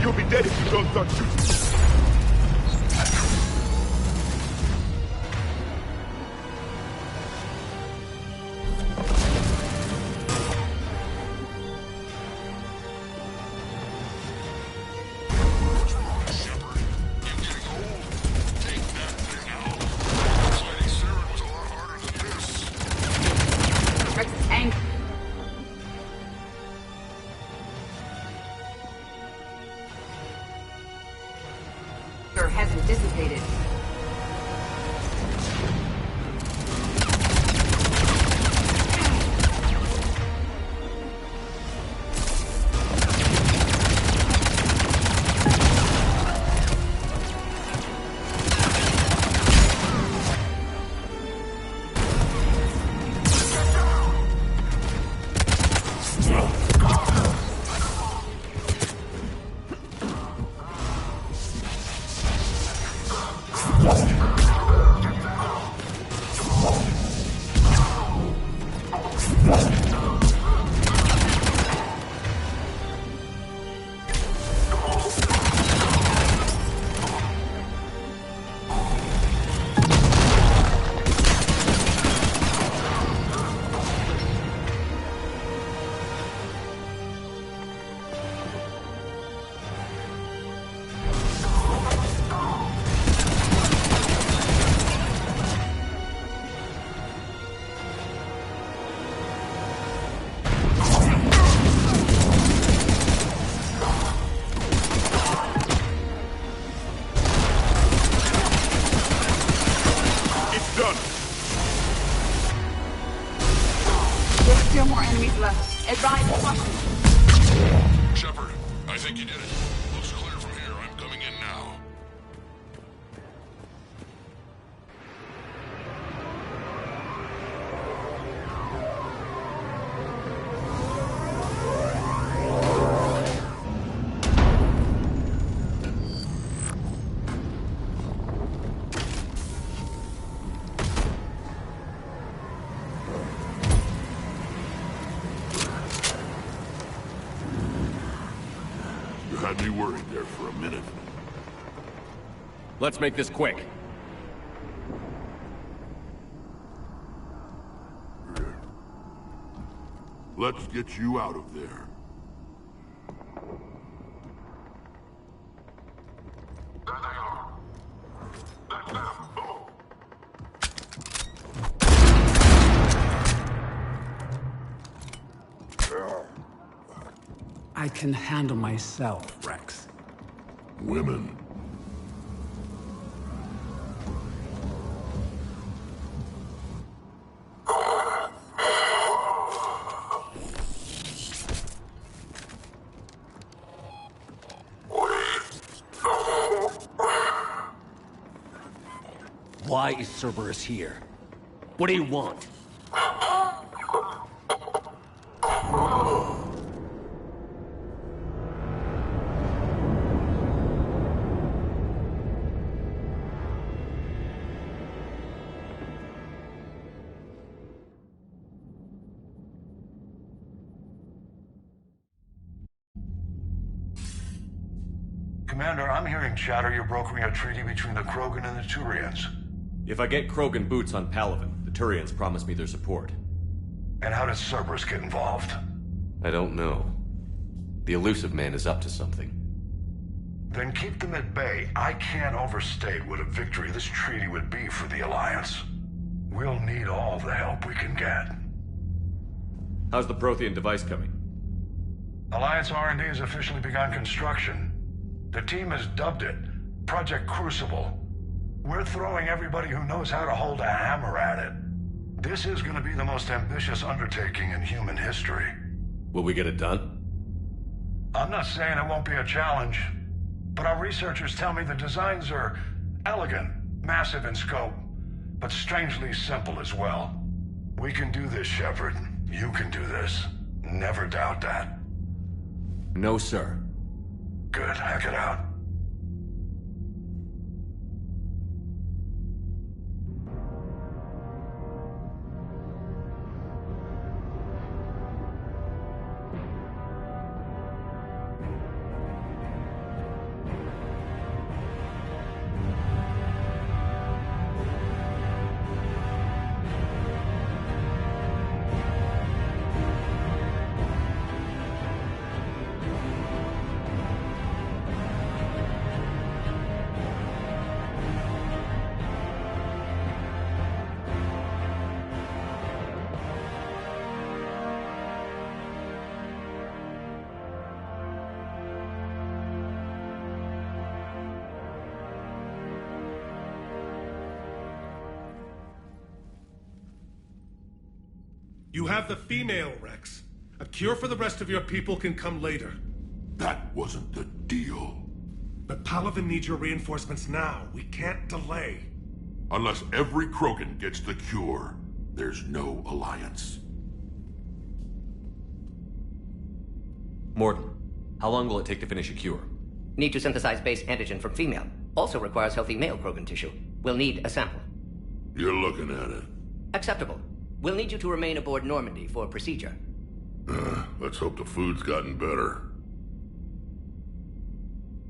You'll be dead if you don't start shooting. Hasn't dissipated. Shepard, I think you did it. Looks clear from here. I'm coming in now. Had me worried there for a minute. Let's make this quick. Let's get you out of there. There they are. That's them. I can handle myself, Rex. Women. Why is Cerberus here? What do you want? Commander, I'm hearing chatter you're brokering a treaty between the Krogan and the Turians. If I get Krogan boots on Palaven, the Turians promise me their support. And how does Cerberus get involved? I don't know. The elusive man is up to something. Then keep them at bay. I can't overstate what a victory this treaty would be for the Alliance. We'll need all the help we can get. How's the Prothean device coming? Alliance R&D has officially begun construction. The team has dubbed it Project Crucible. We're throwing everybody who knows how to hold a hammer at it. This is going to be the most ambitious undertaking in human history. Will we get it done? I'm not saying it won't be a challenge, but our researchers tell me the designs are elegant, massive in scope, but strangely simple as well. We can do this, Shepard. You can do this. Never doubt that. No, sir. Good, hack it out. You have the female, Rex. A cure for the rest of your people can come later. That wasn't the deal. But Palaven needs your reinforcements now. We can't delay. Unless every krogan gets the cure, there's no alliance. Mordin, how long will it take to finish a cure? Need to synthesize base antigen from female. Also requires healthy male krogan tissue. We'll need a sample. You're looking at it. Acceptable. We'll need you to remain aboard Normandy for procedure. Let's hope the food's gotten better.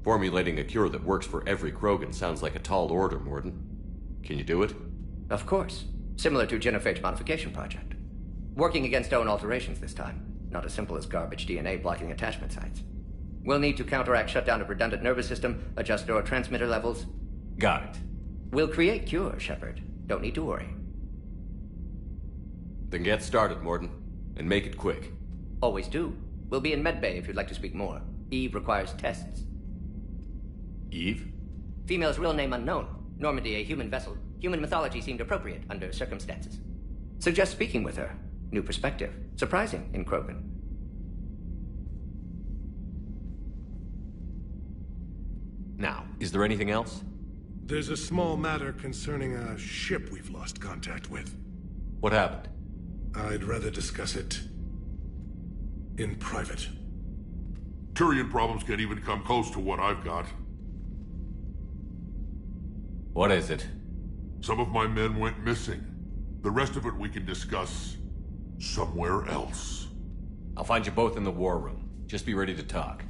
Formulating a cure that works for every krogan sounds like a tall order, Mordin. Can you do it? Of course. Similar to genophage modification project. Working against own alterations this time. Not as simple as garbage DNA blocking attachment sites. We'll need to counteract shutdown of redundant nervous system, adjust neurotransmitter levels. Got it. We'll create cure, Shepard. Don't need to worry. Then get started, Mordin. And make it quick. Always do. We'll be in medbay if you'd like to speak more. Eve requires tests. Eve? Female's real name unknown. Normandy a human vessel. Human mythology seemed appropriate under circumstances. Suggest speaking with her. New perspective. Surprising in Krogan. Now, is there anything else? There's a small matter concerning a ship we've lost contact with. What happened? I'd rather discuss it in private. Turian problems can't even come close to what I've got. What is it? Some of my men went missing. The rest of it we can discuss somewhere else. I'll find you both in the war room. Just be ready to talk.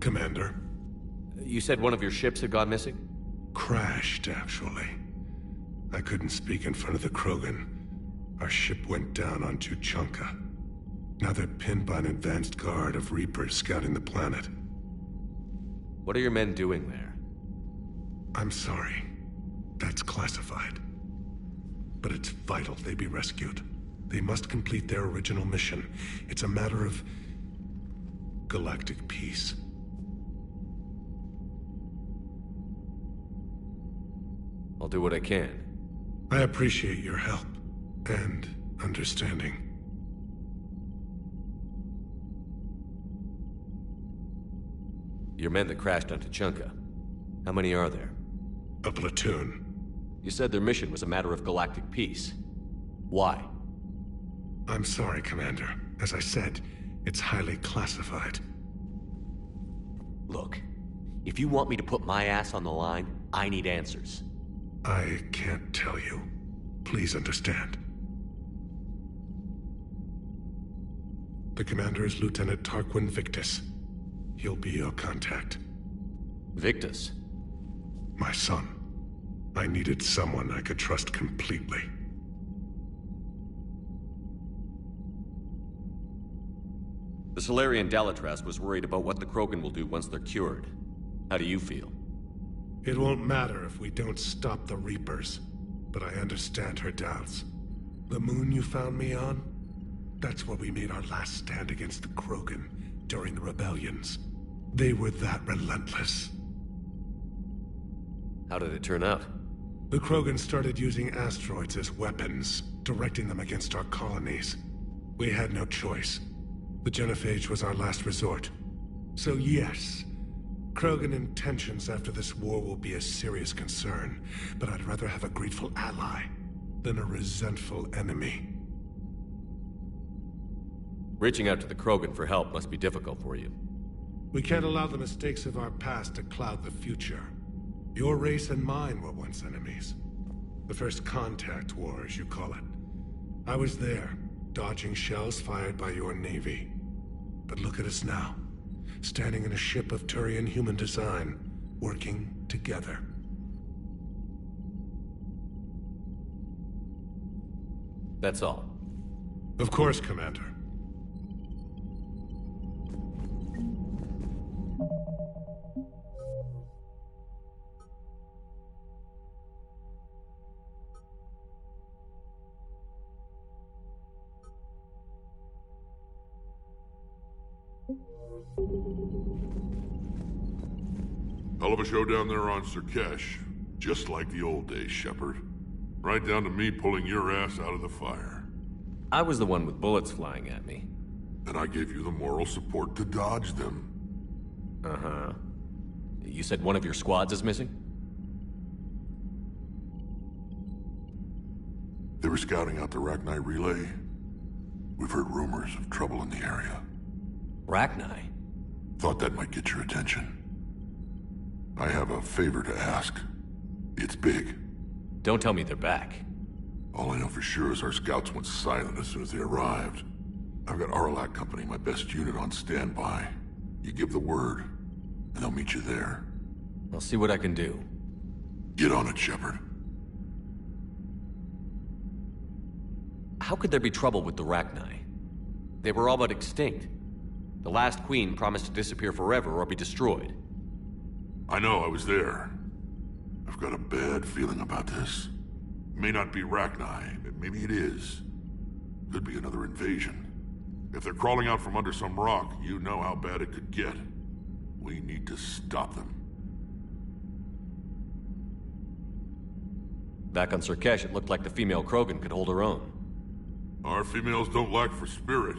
Commander. You said one of your ships had gone missing? Crashed, actually. I couldn't speak in front of the Krogan. Our ship went down on Tuchanka. Now they're pinned by an advanced guard of Reapers scouting the planet. What are your men doing there? I'm sorry. That's classified. But it's vital they be rescued. They must complete their original mission. It's a matter of galactic peace. I'll do what I can. I appreciate your help and understanding. Your men that crashed on Tuchanka. How many are there? A platoon. You said their mission was a matter of galactic peace. Why? I'm sorry, Commander. As I said, it's highly classified. Look, if you want me to put my ass on the line, I need answers. I can't tell you. Please understand. The commander is Lieutenant Tarquin Victus. He'll be your contact. Victus? My son. I needed someone I could trust completely. The Solarian Dalatras was worried about what the Krogan will do once they're cured. How do you feel? It won't matter if we don't stop the Reapers, but I understand her doubts. The moon you found me on? That's where we made our last stand against the Krogan during the rebellions. They were that relentless. How did it turn out? The Krogan started using asteroids as weapons, directing them against our colonies. We had no choice. The genophage was our last resort. So yes, Krogan intentions after this war will be a serious concern, but I'd rather have a grateful ally than a resentful enemy. Reaching out to the Krogan for help must be difficult for you. We can't allow the mistakes of our past to cloud the future. Your race and mine were once enemies. The first contact war, as you call it. I was there, dodging shells fired by your navy. But look at us now, standing in a ship of Turian human design, working together. That's all. Of course, Commander. Hell of a show down there on Sur'Kesh. Just like the old days, Shepard. Right down to me pulling your ass out of the fire. I was the one with bullets flying at me. And I gave you the moral support to dodge them. Uh-huh. You said one of your squads is missing? They were scouting out the Rachni relay. We've heard rumors of trouble in the area. Rachni? Thought that might get your attention. I have a favor to ask. It's big. Don't tell me they're back. All I know for sure is our scouts went silent as soon as they arrived. I've got Aralac Company, my best unit, on standby. You give the word, and they'll meet you there. I'll see what I can do. Get on it, Shepard. How could there be trouble with the Rachni? They were all but extinct. The last queen promised to disappear forever or be destroyed. I know, I was there. I've got a bad feeling about this. It may not be Rachni, but maybe it is. Could be another invasion. If they're crawling out from under some rock, you know how bad it could get. We need to stop them. Back on Sur'Kesh, it looked like the female Krogan could hold her own. Our females don't lack for spirit.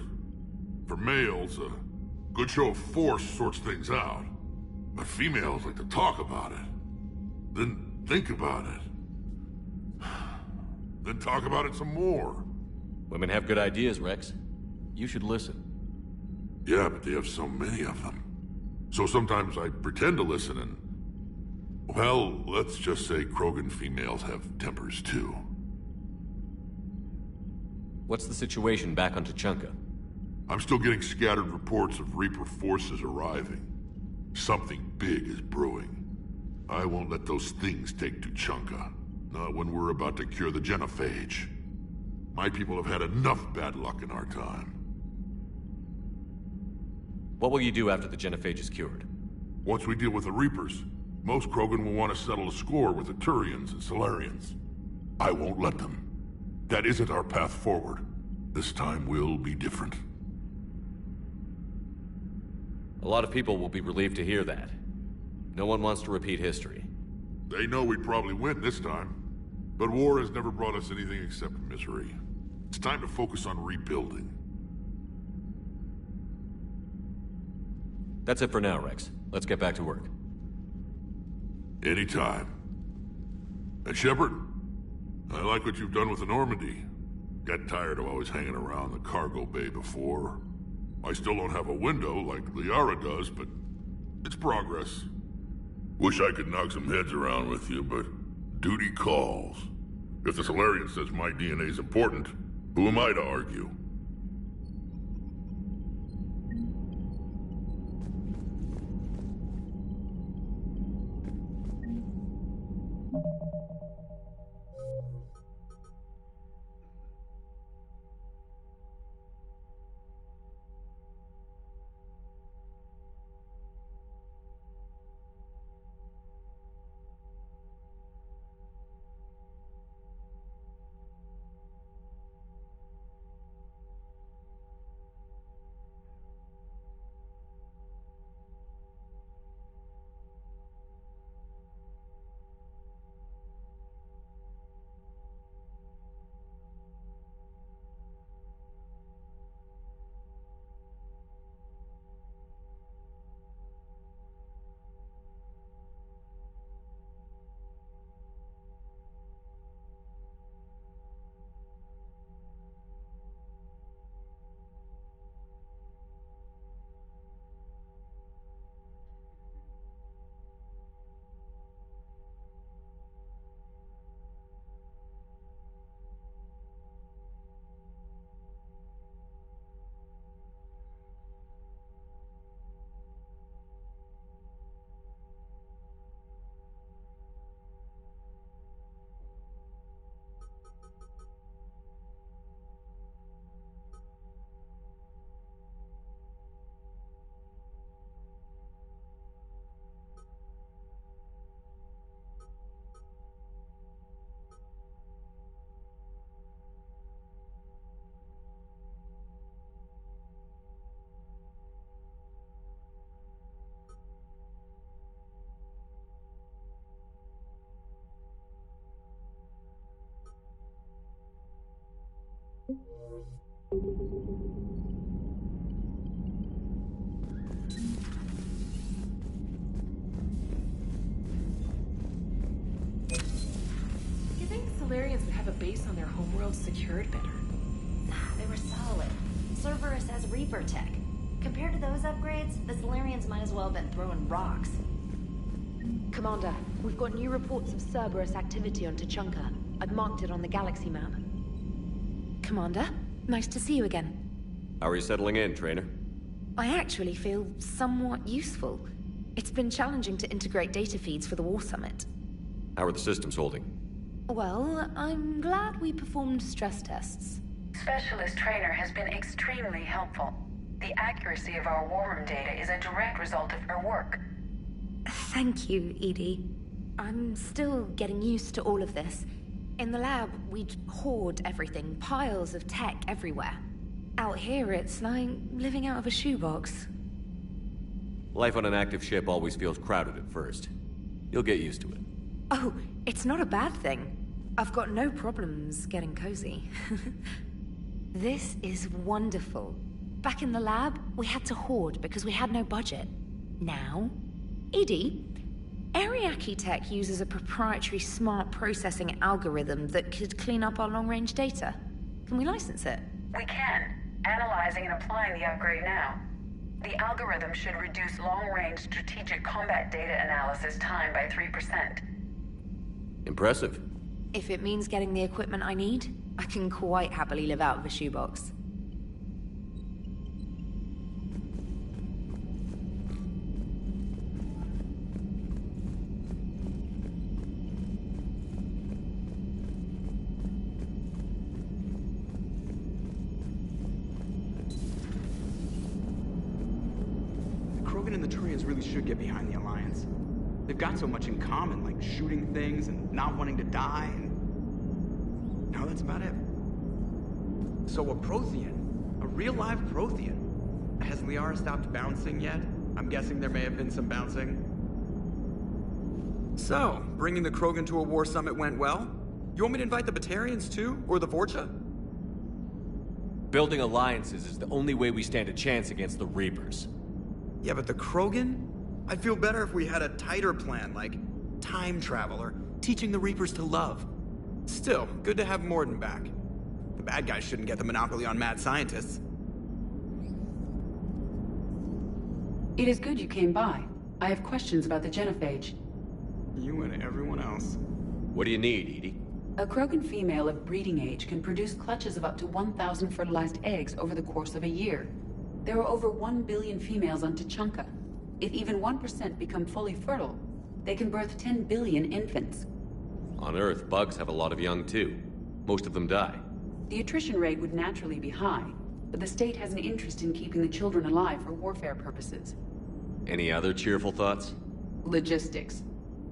For males, a good show of force sorts things out. But females like to talk about it. Then think about it. Then talk about it some more. Women have good ideas, Rex. You should listen. Yeah, but they have so many of them. So sometimes I pretend to listen and... Well, let's just say Krogan females have tempers too. What's the situation back on Tuchanka? I'm still getting scattered reports of Reaper forces arriving. Something big is brewing. I won't let those things take Tuchanka. Not when we're about to cure the genophage. My people have had enough bad luck in our time. What will you do after the genophage is cured? Once we deal with the Reapers, most Krogan will want to settle a score with the Turians and Solarians. I won't let them. That isn't our path forward. This time will be different. A lot of people will be relieved to hear that. No one wants to repeat history. They know we'd probably win this time. But war has never brought us anything except misery. It's time to focus on rebuilding. That's it for now, Rex. Let's get back to work. Anytime. And Shepard, I like what you've done with the Normandy. Got tired of always hanging around the cargo bay before. I still don't have a window like Liara does, but it's progress. Wish I could knock some heads around with you, but duty calls. If the Solarian says my DNA's important, who am I to argue? You think Solarians would have a base on their homeworld secured better? They were solid. Cerberus has Reaper tech. Compared to those upgrades, the Solarians might as well have been throwing rocks. Commander, we've got new reports of Cerberus activity on Tuchanka. I've marked it on the galaxy map. Commander, nice to see you again. How are you settling in, Trainer? I actually feel somewhat useful. It's been challenging to integrate data feeds for the War Summit. How are the systems holding? Well, I'm glad we performed stress tests. Specialist Trainer has been extremely helpful. The accuracy of our war room data is a direct result of her work. Thank you, Edie. I'm still getting used to all of this. In the lab, we'd hoard everything, piles of tech everywhere. Out here, it's like living out of a shoebox. Life on an active ship always feels crowded at first. You'll get used to it. Oh, it's not a bad thing. I've got no problems getting cozy. This is wonderful. Back in the lab, we had to hoard because we had no budget. Now, Edie, Ariake Tech uses a proprietary smart processing algorithm that could clean up our long-range data. Can we license it? We can. Analyzing and applying the upgrade now. The algorithm should reduce long-range strategic combat data analysis time by 3%. Impressive. If it means getting the equipment I need, I can quite happily live out of a shoebox. the Turians really should get behind the Alliance. They've got so much in common, like shooting things and not wanting to die, and... no, that's about it. So a Prothean, a real live Prothean. Has Liara stopped bouncing yet? I'm guessing there may have been some bouncing. So, bringing the Krogan to a war summit went well? You want me to invite the Batarians too? Or the Vorcha? Building alliances is the only way we stand a chance against the Reapers. Yeah, but the Krogan? I'd feel better if we had a tighter plan, like time travel or teaching the Reapers to love. Still, good to have Mordin back. The bad guys shouldn't get the monopoly on mad scientists. It is good you came by. I have questions about the genophage. You and everyone else. What do you need, Edie? A Krogan female of breeding age can produce clutches of up to 1,000 fertilized eggs over the course of a year. There are over 1 billion females on Tuchanka. If even 1% become fully fertile, they can birth 10 billion infants. On Earth, bugs have a lot of young too. Most of them die. The attrition rate would naturally be high, but the state has an interest in keeping the children alive for warfare purposes. Any other cheerful thoughts? Logistics.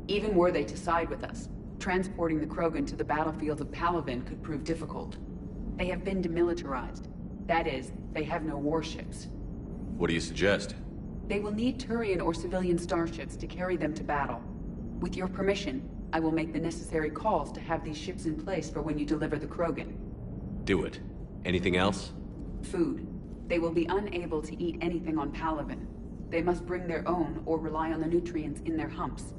Even were they to side with us, transporting the Krogan to the battlefields of Palaven could prove difficult. They have been demilitarized. That is, they have no warships. What do you suggest? They will need Turian or civilian starships to carry them to battle. With your permission, I will make the necessary calls to have these ships in place for when you deliver the Krogan. Do it. Anything else? Food. They will be unable to eat anything on Palaven. They must bring their own or rely on the nutrients in their humps.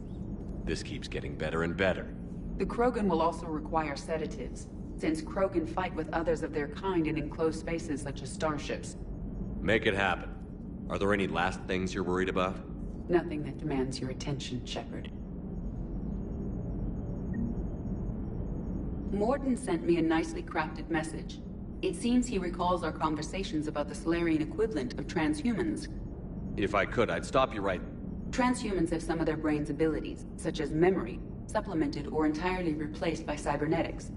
This keeps getting better and better. The Krogan will also require sedatives, since Krogan fight with others of their kind in enclosed spaces such as starships. Make it happen. Are there any last things you're worried about? Nothing that demands your attention, Shepard. Mordin sent me a nicely crafted message. It seems he recalls our conversations about the Solarian equivalent of transhumans. If I could, I'd stop you right... Transhumans have some of their brain's abilities, such as memory, supplemented or entirely replaced by cybernetics.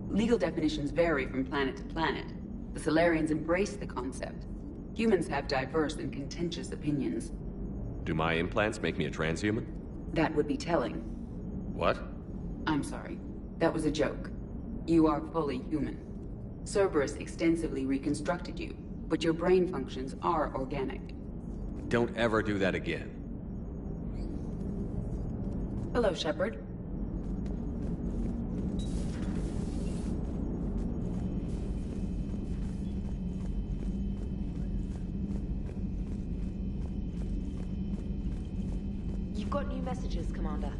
Legal definitions vary from planet to planet. The Solarians embrace the concept. Humans have diverse and contentious opinions. Do my implants make me a transhuman? That would be telling. What? I'm sorry. That was a joke. You are fully human. Cerberus extensively reconstructed you, but your brain functions are organic. Don't ever do that again. Hello, Shepard. You've got new messages, Commander.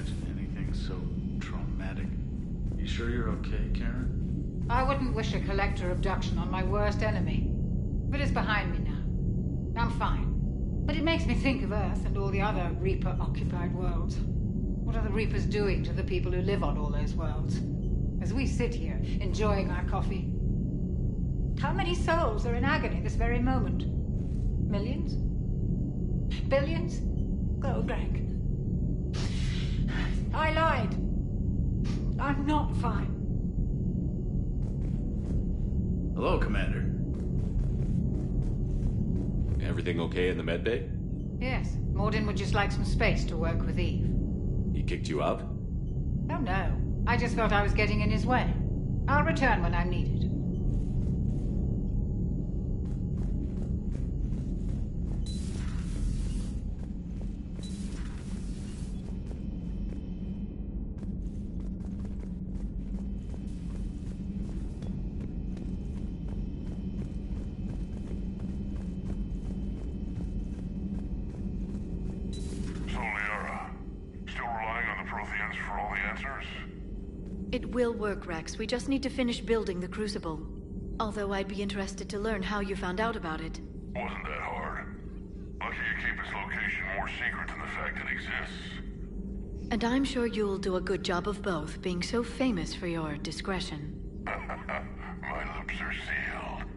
imagine anything so traumatic. You sure you're okay, Karen? I wouldn't wish a collector abduction on my worst enemy. But it's behind me now. I'm fine. But it makes me think of Earth and all the other Reaper-occupied worlds. What are the Reapers doing to the people who live on all those worlds? As we sit here, enjoying our coffee. How many souls are in agony this very moment? Millions? Billions? Oh, Greg. I lied. I'm not fine. Hello, Commander. Everything okay in the medbay? Yes, Mordin would just like some space to work with Eve. He kicked you out? Oh no, I just felt I was getting in his way. I'll return when I'm needed. It will work, Rex. We just need to finish building the Crucible. Although I'd be interested to learn how you found out about it. Wasn't that hard. Lucky you keep its location more secret than the fact it exists. And I'm sure you'll do a good job of both, being so famous for your discretion. My lips are sealed.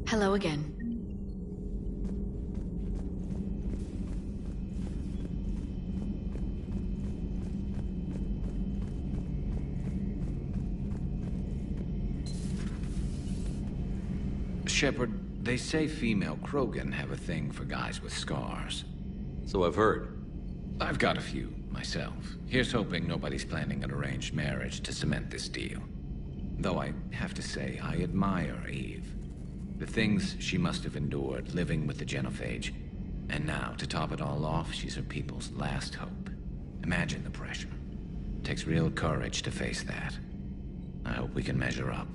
Hello again. Shepard, they say female krogan have a thing for guys with scars. So I've heard. I've got a few, myself. Here's hoping nobody's planning an arranged marriage to cement this deal. Though I have to say, I admire Eve. The things she must have endured living with the genophage. And now, to top it all off, she's her people's last hope. Imagine the pressure. It takes real courage to face that. I hope we can measure up.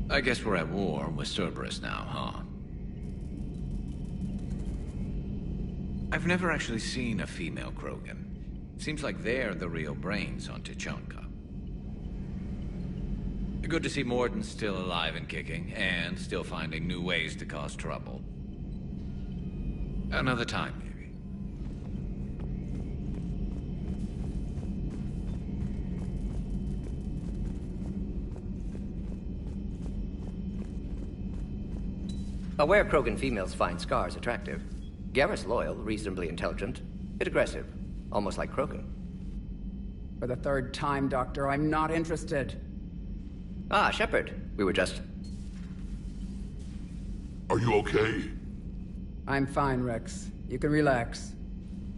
I guess we're at war with Cerberus now, huh? I've never actually seen a female krogan. Seems like they're the real brains on Tuchanka. Good to see Mordin's still alive and kicking, and still finding new ways to cause trouble. Another time, maybe. Aware krogan females find scars attractive. Garrus loyal, reasonably intelligent, bit aggressive, almost like krogan. For the third time, Doctor, I'm not interested. Ah, Shepard. We were just... Are you okay? I'm fine, Rex. You can relax.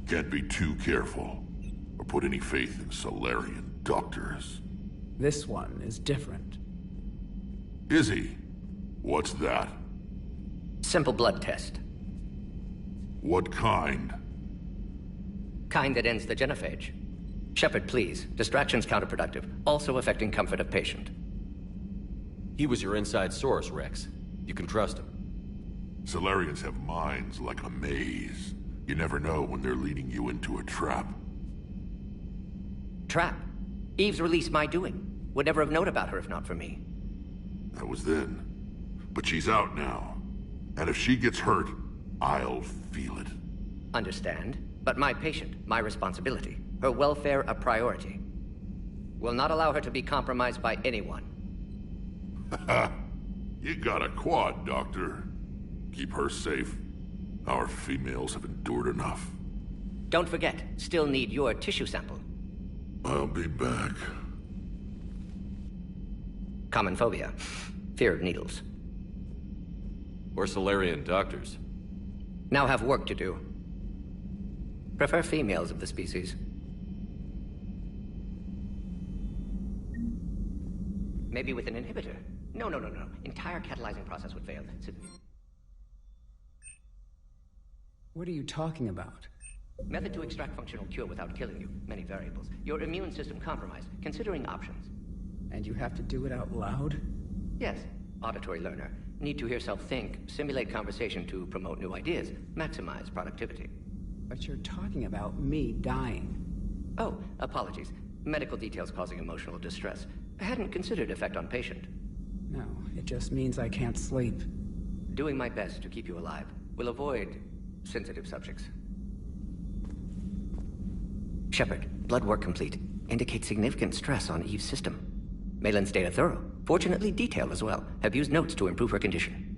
Can't be too careful, or put any faith in Solarian doctors. This one is different. Is he? What's that? Simple blood test. What kind? Kind that ends the genophage. Shepard, please. Distraction's counterproductive, also affecting comfort of patient. He was your inside source, Rex. You can trust him. Solarians have minds like a maze. You never know when they're leading you into a trap. Trap? Eve's release my doing. Would never have known about her if not for me. That was then. But she's out now. And if she gets hurt, I'll feel it. Understand. But my patient, my responsibility. Her welfare a priority. Will not allow her to be compromised by anyone. You got a quad, Doctor. Keep her safe. Our females have endured enough. Don't forget, still need your tissue sample. I'll be back. Common phobia. Fear of needles. Or Solarian doctors. Now have work to do. Prefer females of the species. Maybe with an inhibitor. No. Entire catalyzing process would fail. What are you talking about? Method to extract functional cure without killing you. Many variables. Your immune system compromised. Considering options. And you have to do it out loud? Yes. Auditory learner. Need to hear self think, simulate conversation to promote new ideas, maximize productivity. But you're talking about me dying. Oh, apologies. Medical details causing emotional distress. I hadn't considered effect on patient. No, it just means I can't sleep. Doing my best to keep you alive. Will avoid sensitive subjects. Shepard, blood work complete. Indicates significant stress on Eve's system. Malin's data thorough. Fortunately detailed as well. Have used notes to improve her condition.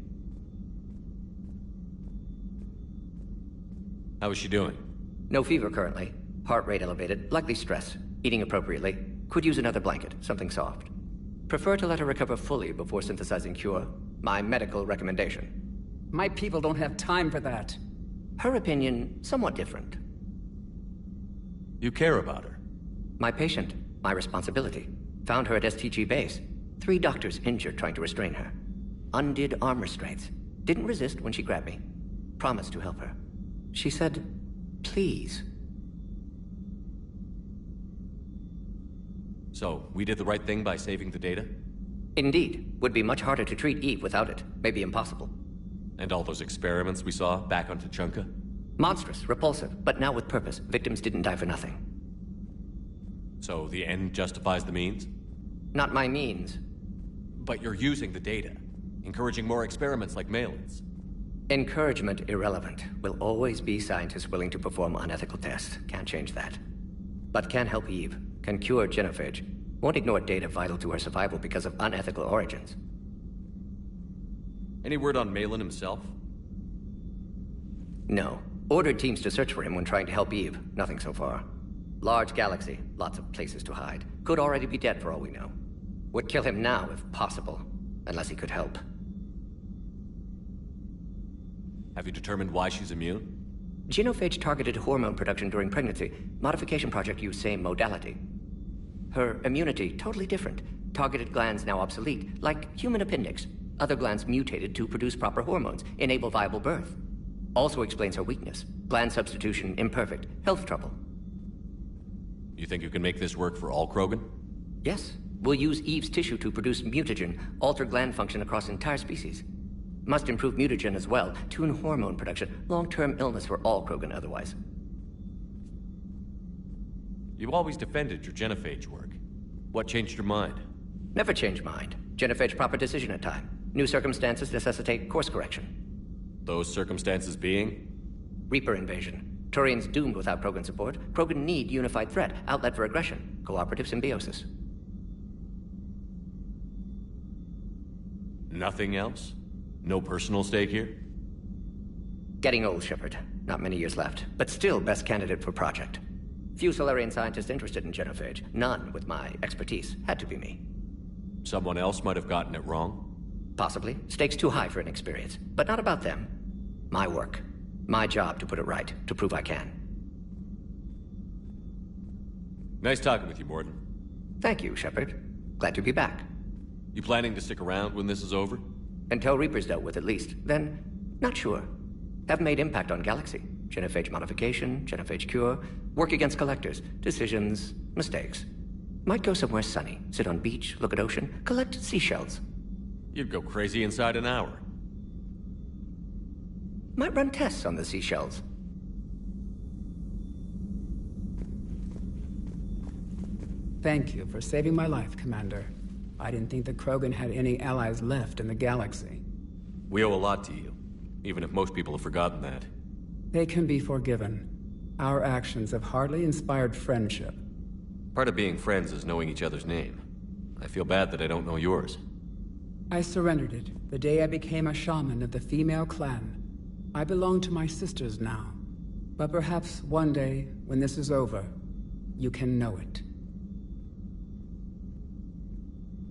How is she doing? No fever currently. Heart rate elevated. Likely stress. Eating appropriately. Could use another blanket. Something soft. Prefer to let her recover fully before synthesizing cure. My medical recommendation. My people don't have time for that. Her opinion, somewhat different. You care about her. My patient. My responsibility. Found her at STG base. 3 doctors injured trying to restrain her. Undid arm restraints. Didn't resist when she grabbed me. Promised to help her. She said, please. So, we did the right thing by saving the data? Indeed. Would be much harder to treat Eve without it. Maybe impossible. And all those experiments we saw back on Tuchanka? Monstrous, repulsive, but now with purpose. Victims didn't die for nothing. So the end justifies the means? Not my means. But you're using the data, encouraging more experiments like Malin's. Encouragement irrelevant. Will always be scientists willing to perform unethical tests. Can't change that. But can help Eve. Can cure genophage. Won't ignore data vital to her survival because of unethical origins. Any word on Malin himself? No. Ordered teams to search for him when trying to help Eve. Nothing so far. Large galaxy. Lots of places to hide. Could already be dead for all we know. Would kill him now if possible. Unless he could help. Have you determined why she's immune? Genophage targeted hormone production during pregnancy. Modification project used same modality. Her immunity, totally different. Targeted glands now obsolete, like human appendix. Other glands mutated to produce proper hormones, enable viable birth. Also explains her weakness. Gland substitution imperfect. Health trouble. You think you can make this work for all krogan? Yes. We'll use Eve's tissue to produce mutagen, alter gland function across entire species. Must improve mutagen as well, tune hormone production, long-term illness for all krogan otherwise. You've always defended your genophage work. What changed your mind? Never change mind. Genophage proper decision at time. New circumstances necessitate course correction. Those circumstances being? Reaper invasion. Turians doomed without krogan support. Krogan need unified threat, outlet for aggression, cooperative symbiosis. Nothing else? No personal stake here? Getting old, Shepard. Not many years left, but still best candidate for project. Few Solarian scientists interested in genophage. None with my expertise. Had to be me. Someone else might have gotten it wrong? Possibly. Stakes too high for inexperience. But not about them. My work. My job to put it right. To prove I can. Nice talking with you, Mordin. Thank you, Shepard. Glad to be back. You planning to stick around when this is over? Until Reaper's dealt with, at least. Then, not sure. Have made impact on Galaxy. Genophage modification, genophage cure, work against collectors, decisions, mistakes. Might go somewhere sunny, sit on beach, look at ocean, collect seashells. You'd go crazy inside an hour. Might run tests on the seashells. Thank you for saving my life, Commander. I didn't think the Krogan had any allies left in the galaxy. We owe a lot to you, even if most people have forgotten that. They can be forgiven. Our actions have hardly inspired friendship. Part of being friends is knowing each other's name. I feel bad that I don't know yours. I surrendered it the day I became a shaman of the female clan. I belong to my sisters now. But perhaps one day, when this is over, you can know it.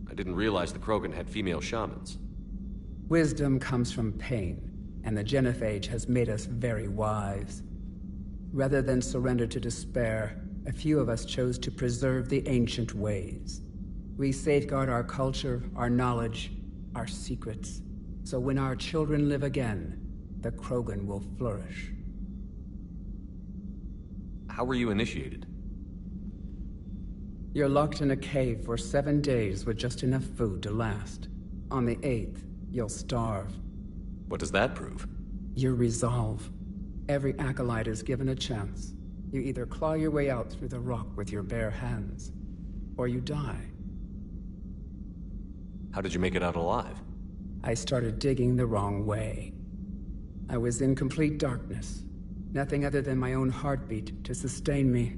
I didn't realize the Krogan had female shamans. Wisdom comes from pain, and the genophage has made us very wise. Rather than surrender to despair, a few of us chose to preserve the ancient ways. We safeguard our culture, our knowledge, our secrets, so when our children live again, the Krogan will flourish. How were you initiated? You're locked in a cave for 7 days with just enough food to last. On the 8th, you'll starve. What does that prove? Your resolve. Every acolyte is given a chance. You either claw your way out through the rock with your bare hands, or you die. How did you make it out alive? I started digging the wrong way. I was in complete darkness. Nothing other than my own heartbeat to sustain me.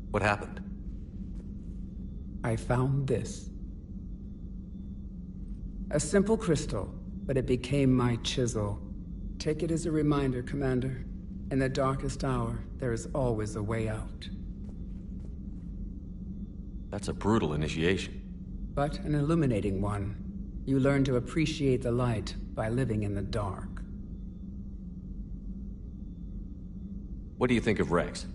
What happened? I found this. A simple crystal, but it became my chisel. Take it as a reminder, Commander. In the darkest hour, there is always a way out. That's a brutal initiation. But an illuminating one. You learn to appreciate the light by living in the dark. What do you think of Rex?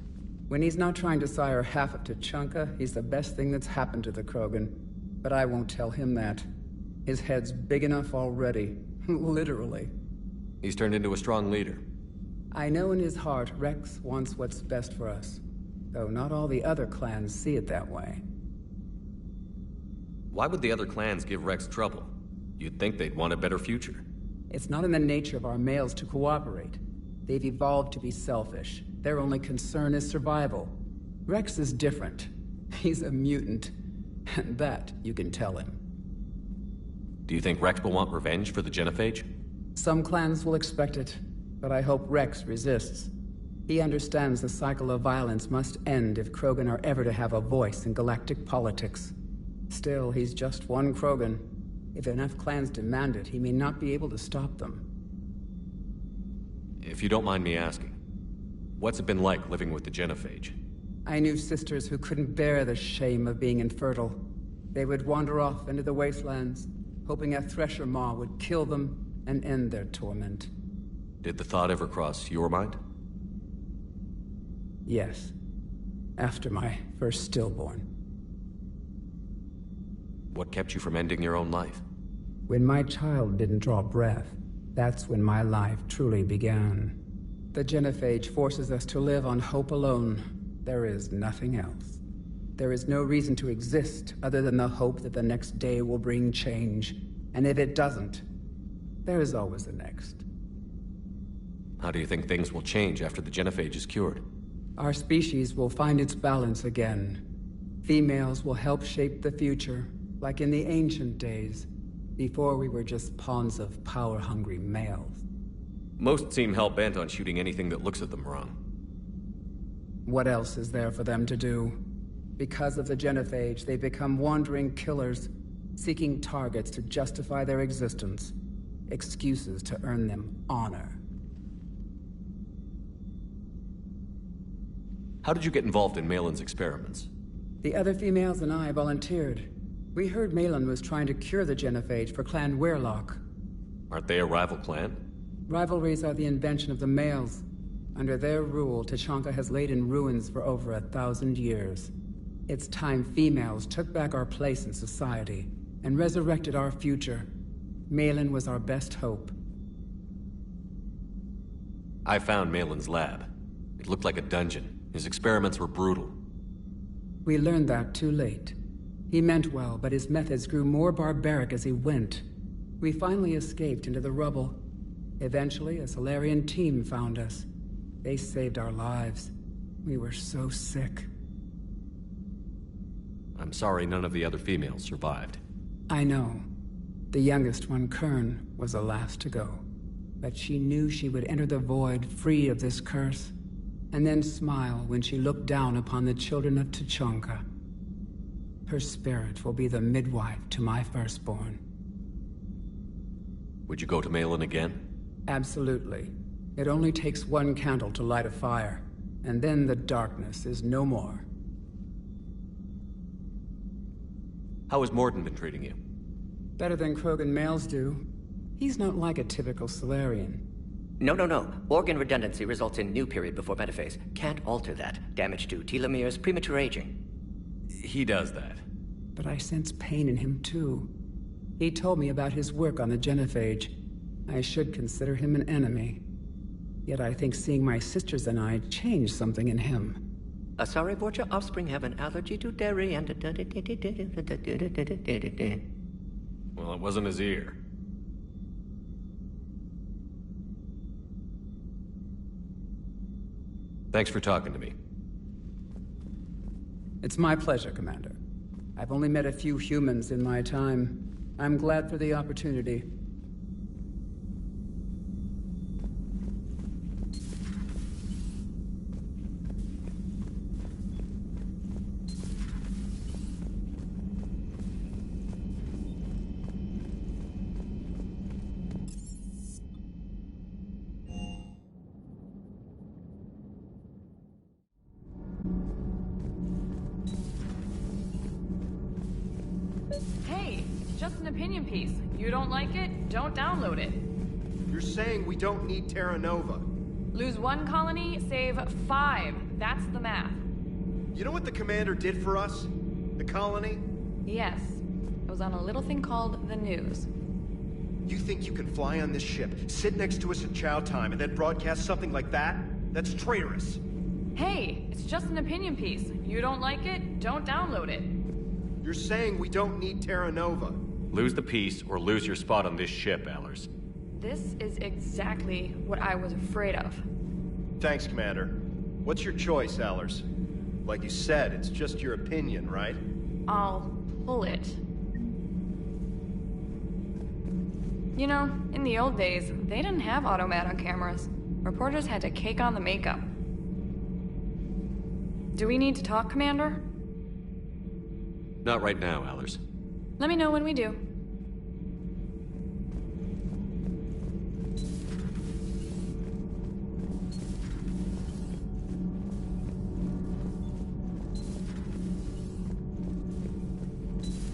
When he's not trying to sire half of Tuchanka, he's the best thing that's happened to the Krogan. But I won't tell him that. His head's big enough already. Literally. He's turned into a strong leader. I know in his heart Rex wants what's best for us. Though not all the other clans see it that way. Why would the other clans give Rex trouble? You'd think they'd want a better future. It's not in the nature of our males to cooperate. They've evolved to be selfish. Their only concern is survival. Rex is different. He's a mutant. And that you can tell him. Do you think Rex will want revenge for the genophage? Some clans will expect it, but I hope Rex resists. He understands the cycle of violence must end if Krogan are ever to have a voice in galactic politics. Still, he's just one Krogan. If enough clans demand it, he may not be able to stop them. If you don't mind me asking, what's it been like living with the genophage? I knew sisters who couldn't bear the shame of being infertile. They would wander off into the wastelands, hoping a thresher maw would kill them and end their torment. Did the thought ever cross your mind? Yes. After my first stillborn. What kept you from ending your own life? When my child didn't draw breath, that's when my life truly began. The genophage forces us to live on hope alone. There is nothing else. There is no reason to exist other than the hope that the next day will bring change. And if it doesn't, there is always the next. How do you think things will change after the genophage is cured? Our species will find its balance again. Females will help shape the future, like in the ancient days, before we were just pawns of power-hungry males. Most seem hell-bent on shooting anything that looks at them wrong. What else is there for them to do? Because of the genophage, they become wandering killers, seeking targets to justify their existence, excuses to earn them honor. How did you get involved in Malin's experiments? The other females and I volunteered. We heard Malin was trying to cure the genophage for Clan Weirlock. Aren't they a rival clan? Rivalries are the invention of the males. Under their rule, Tuchanka has laid in ruins for over 1,000 years. It's time females took back our place in society and resurrected our future. Malin was our best hope. I found Malin's lab. It looked like a dungeon. His experiments were brutal. We learned that too late. He meant well, but his methods grew more barbaric as he went. We finally escaped into the rubble. Eventually, a Solarian team found us. They saved our lives. We were so sick. I'm sorry none of the other females survived. I know. The youngest one, Kern, was the last to go. But she knew she would enter the void free of this curse, and then smile when she looked down upon the children of Tuchanka. Her spirit will be the midwife to my firstborn. Would you go to Malin again? Absolutely. It only takes one candle to light a fire, and then the darkness is no more. How has Mordin been treating you? Better than Krogan males do. He's not like a typical Solarian. No. Organ redundancy results in new period before metaphase. Can't alter that. Damage to telomeres, premature aging. He does that. But I sense pain in him too. He told me about his work on the genophage. I should consider him an enemy. Yet I think seeing my sisters and I changed something in him. Sorry, Borgia, offspring have an allergy to dairy and... Well, it wasn't his ear. Thanks for talking to me. It's my pleasure, Commander. I've only met a few humans in my time. I'm glad for the opportunity. Opinion piece. You don't like it? Don't download it. You're saying we don't need Terra Nova. Lose 1 colony, save 5. That's the math. You know what the commander did for us? The colony? Yes. It was on a little thing called the news. You think you can fly on this ship, sit next to us at chow time, and then broadcast something like that? That's traitorous. Hey, it's just an opinion piece. You don't like it? Don't download it. You're saying we don't need Terra Nova. Lose the piece, or lose your spot on this ship, Allers. This is exactly what I was afraid of. Thanks, Commander. What's your choice, Allers? Like you said, it's just your opinion, right? I'll pull it. You know, in the old days, they didn't have automat cameras. Reporters had to cake on the makeup. Do we need to talk, Commander? Not right now, Allers. Let me know when we do.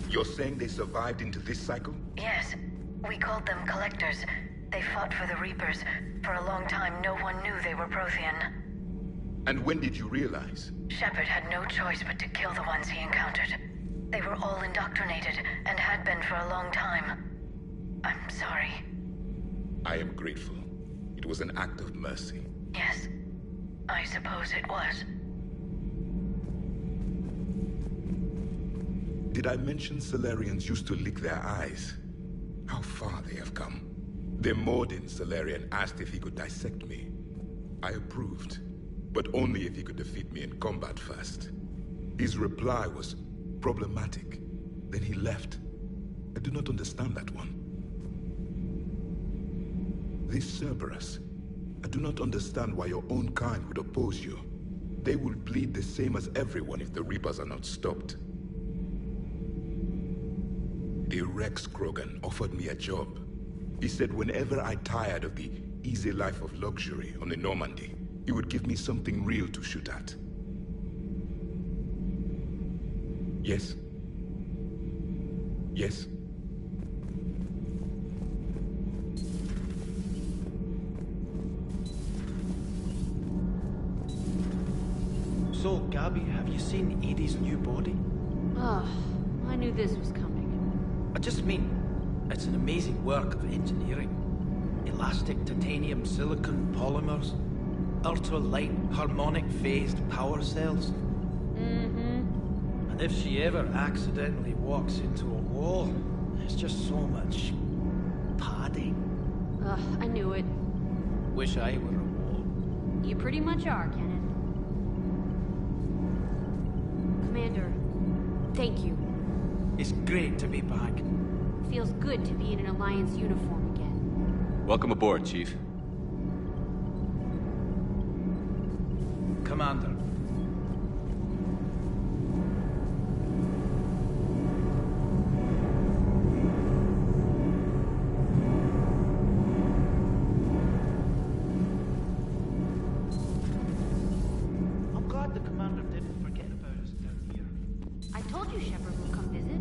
You're saying they survived into this cycle? Yes. We called them Collectors. They fought for the Reapers. For a long time, no one knew they were Prothean. And when did you realize? Shepard had no choice but to kill the ones he encountered. They were all indoctrinated, and had been for a long time. I'm sorry. I am grateful. It was an act of mercy. Yes, I suppose it was. Did I mention Solarians used to lick their eyes? How far they have come. The Mordin Solarian asked if he could dissect me. I approved, but only if he could defeat me in combat first. His reply was problematic. Then he left. I do not understand that one. This Cerberus, I do not understand why your own kind would oppose you. They will bleed the same as everyone if the Reapers are not stopped. The Rex Krogan offered me a job. He said whenever I tired of the easy life of luxury on the Normandy, he would give me something real to shoot at. Yes? Yes? So, Gabby, have you seen Edie's new body? Ah, I knew this was coming. I just mean, it's an amazing work of engineering. Elastic titanium silicon polymers, ultra-light harmonic phased power cells. Mm-hmm. And if she ever accidentally walks into a wall, there's just so much padding. Ugh, I knew it. Wish I were a wall. You pretty much are, Kenneth. Commander, thank you. It's great to be back. Feels good to be in an Alliance uniform again. Welcome aboard, Chief. Commander. I'm glad the commander didn't forget about us down here. I told you Shepard would come visit.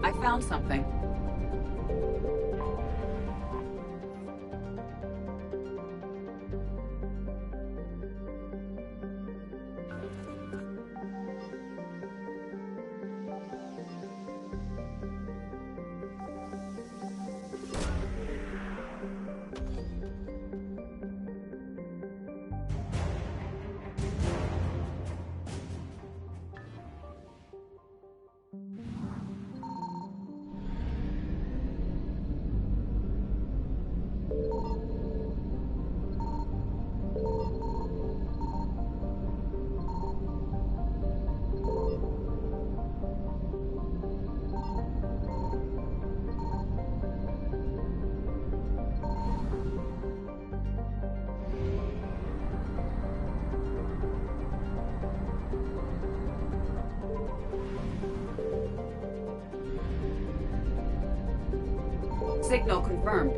I found something. Signal confirmed.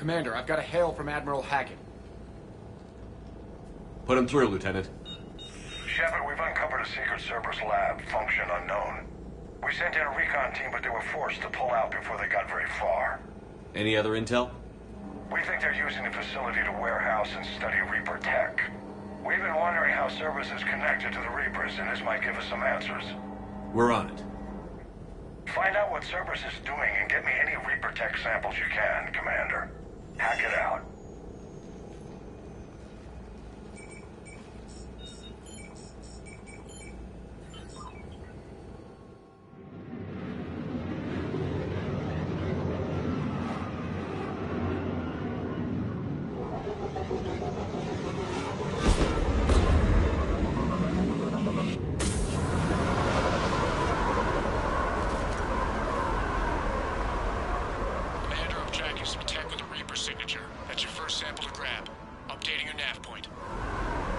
Commander, I've got a hail from Admiral Hackett. Put him through, Lieutenant. Shepard, we've uncovered a secret Cerberus Lab, function unknown. We sent in a recon team, but they were forced to pull out before they got very far. Any other intel? We think they're using the facility to warehouse and study Reaper tech. We've been wondering how Cerberus is connected to the Reapers, and this might give us some answers. We're on it. Find out what Cerberus is doing and get me any Reaper tech samples you can, Commander. Hack it out.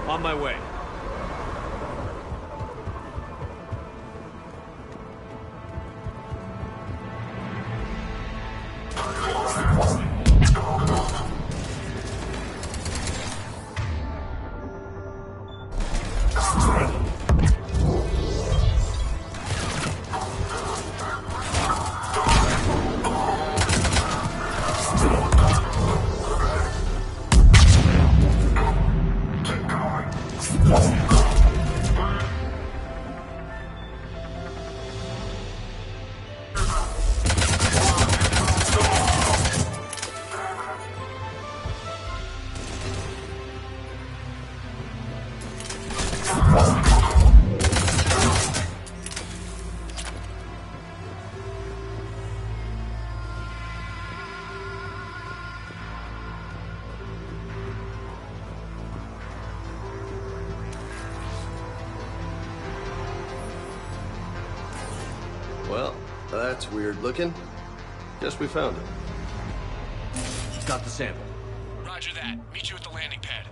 On my way. Well, that's weird looking. Guess we found it. Got the sample. Roger that. Meet you at the landing pad.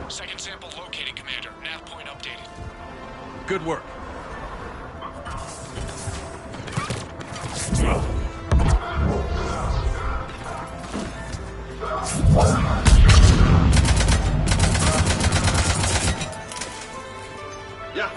Second sample located, Commander. Nav point updated. Good work. Yeah.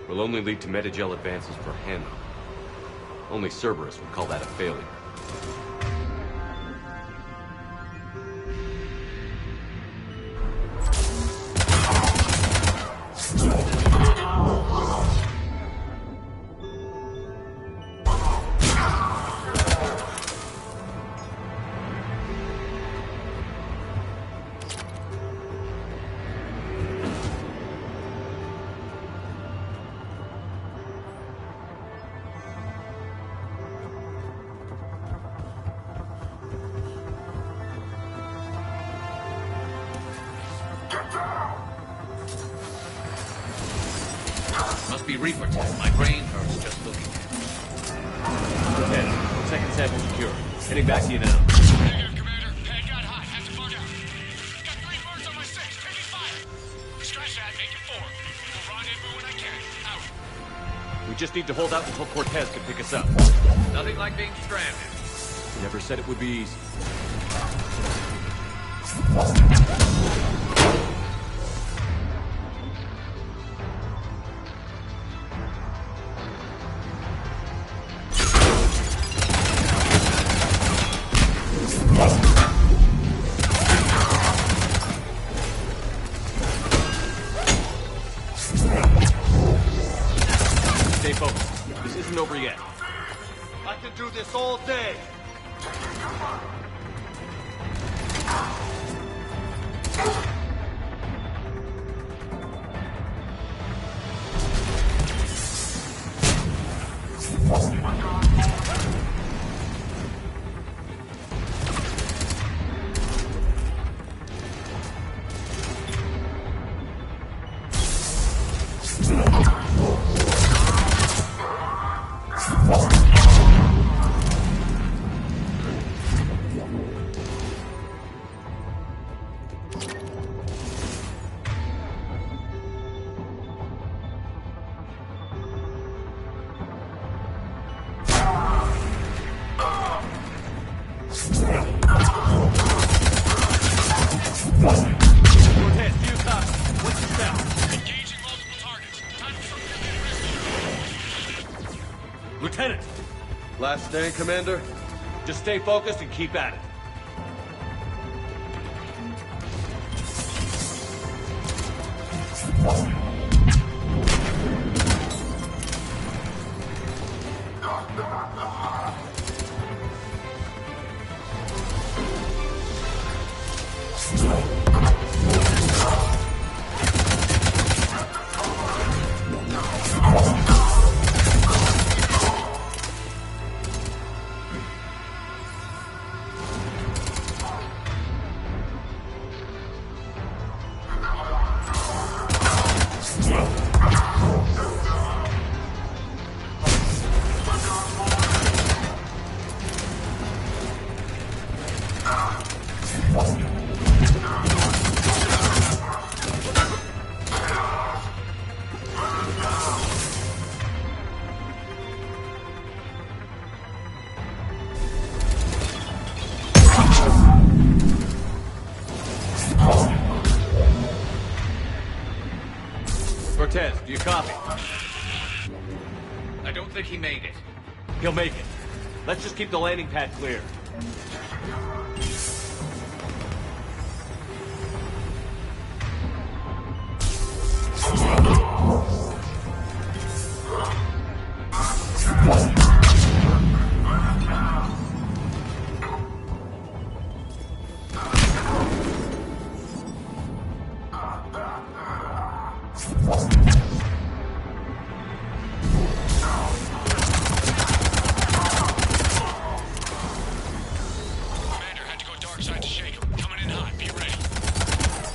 Will only lead to metagel advances per hand. Only Cerberus would call that a failure. Must be Reaper tech. My brain hurts just looking at it. Okay, second sample secure. Heading back to you now. Negative, Commander. Pad got hot. Have to bug out. Got 3 birds on my 6. Taking fire. Scratch that. Make it 4. We'll rendezvous when I can. Out. We just need to hold out until Cortez can pick us up. Nothing like being stranded. Never said it would be easy. Stay focused. This isn't over yet. I can do this all day. Lieutenant! Last stand, Commander? Just stay focused and keep at it. Cortez, do you copy? I don't think he made it. He'll make it. Let's just keep the landing pad clear.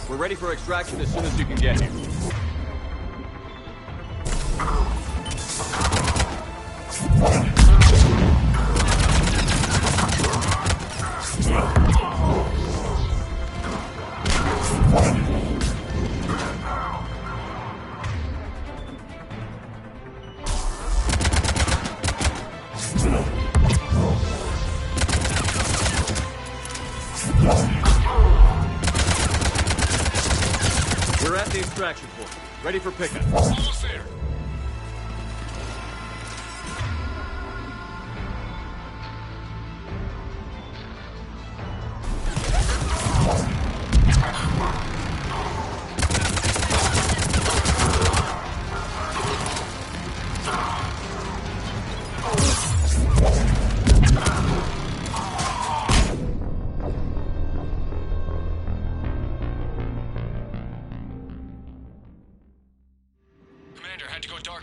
We're ready for extraction as soon as you can get here. We're at the extraction point. Ready for pickup. Almost there.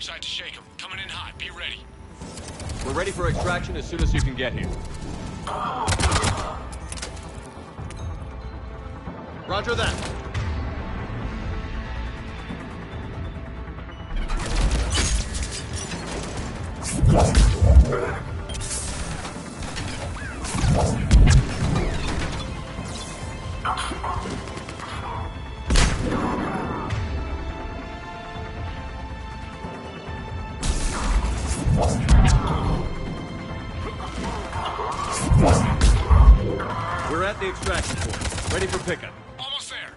Side to shake him. Coming in hot. Be ready. We're ready for extraction as soon as you can get here. Roger that. We're at the extraction point, ready for pickup. Almost there.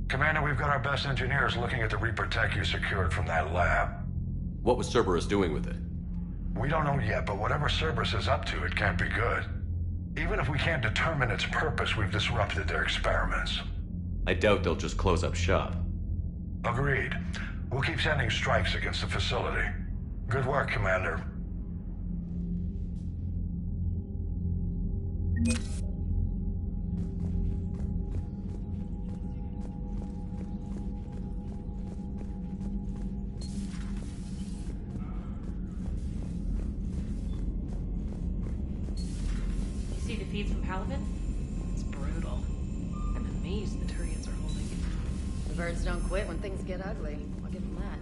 Commander, we've got our best engineers looking at the Reaper tech you secured from that lab. What was Cerberus doing with it? We don't know yet, but whatever Cerberus is up to, it can't be good. Even if we can't determine its purpose, we've disrupted their experiments. I doubt they'll just close up shop. Agreed. We'll keep sending strikes against the facility. Good work, Commander. See the feeds from Paladin? It's brutal. I'm amazed the Turians are holding. The birds don't quit when things get ugly. I'll give them that.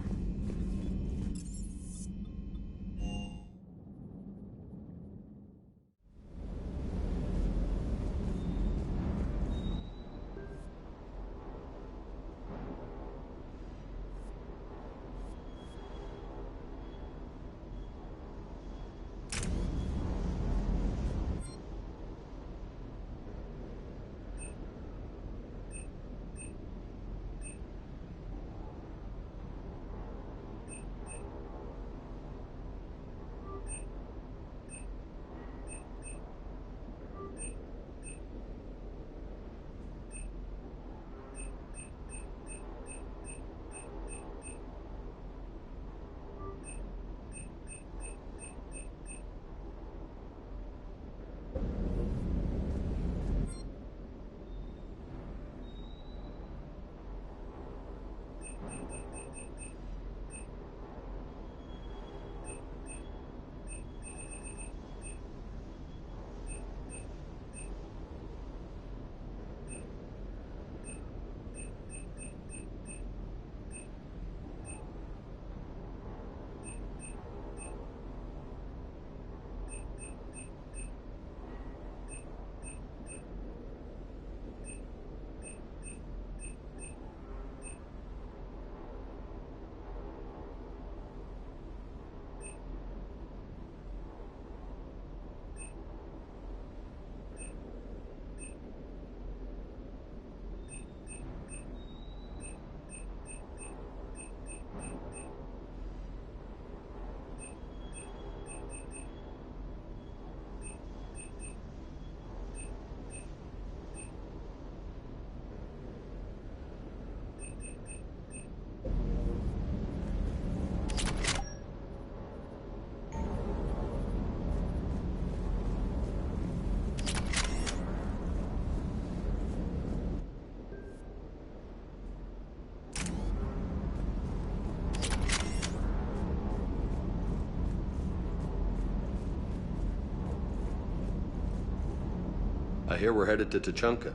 I hear we're headed to Tuchanka.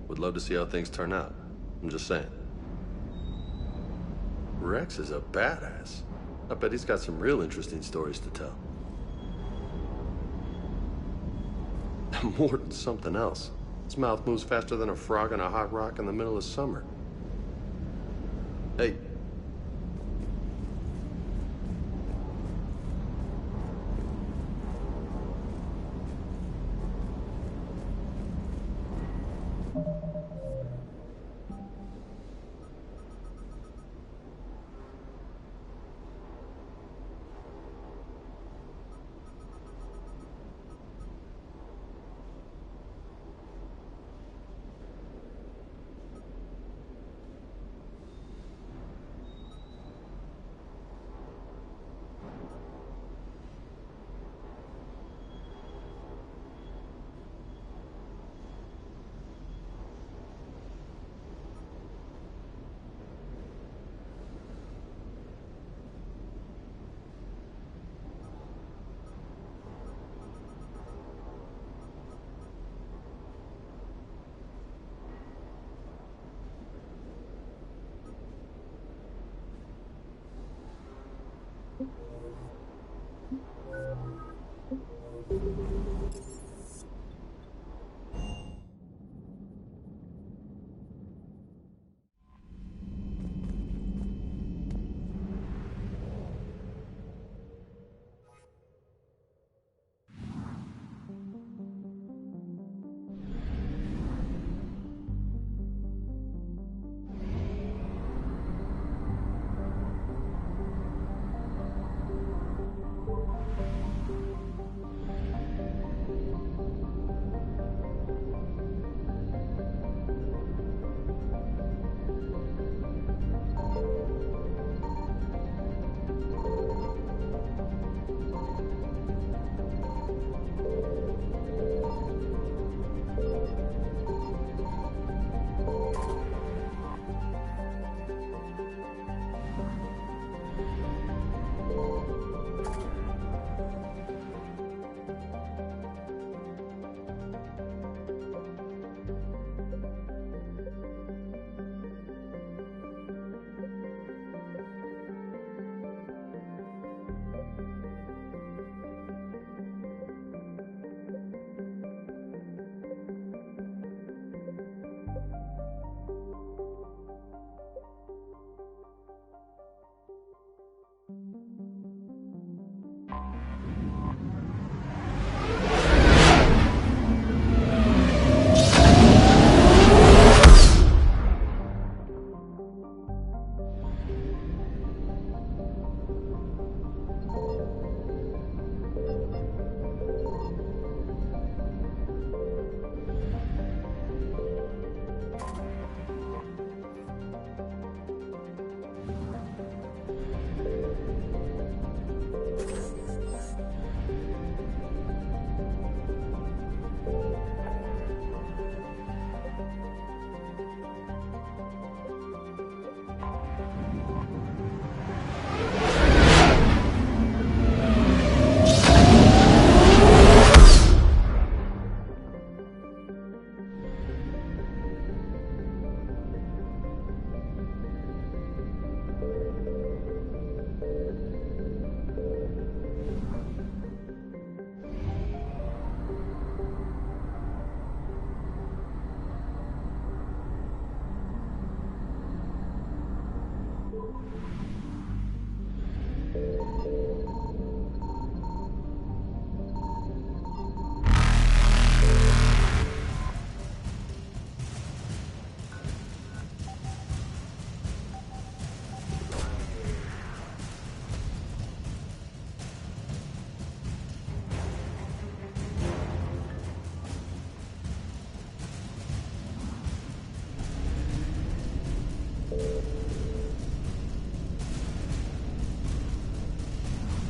Would love to see how things turn out. I'm just saying. Rex is a badass. I bet he's got some real interesting stories to tell. Mordin's something else. His mouth moves faster than a frog on a hot rock in the middle of summer. Hey.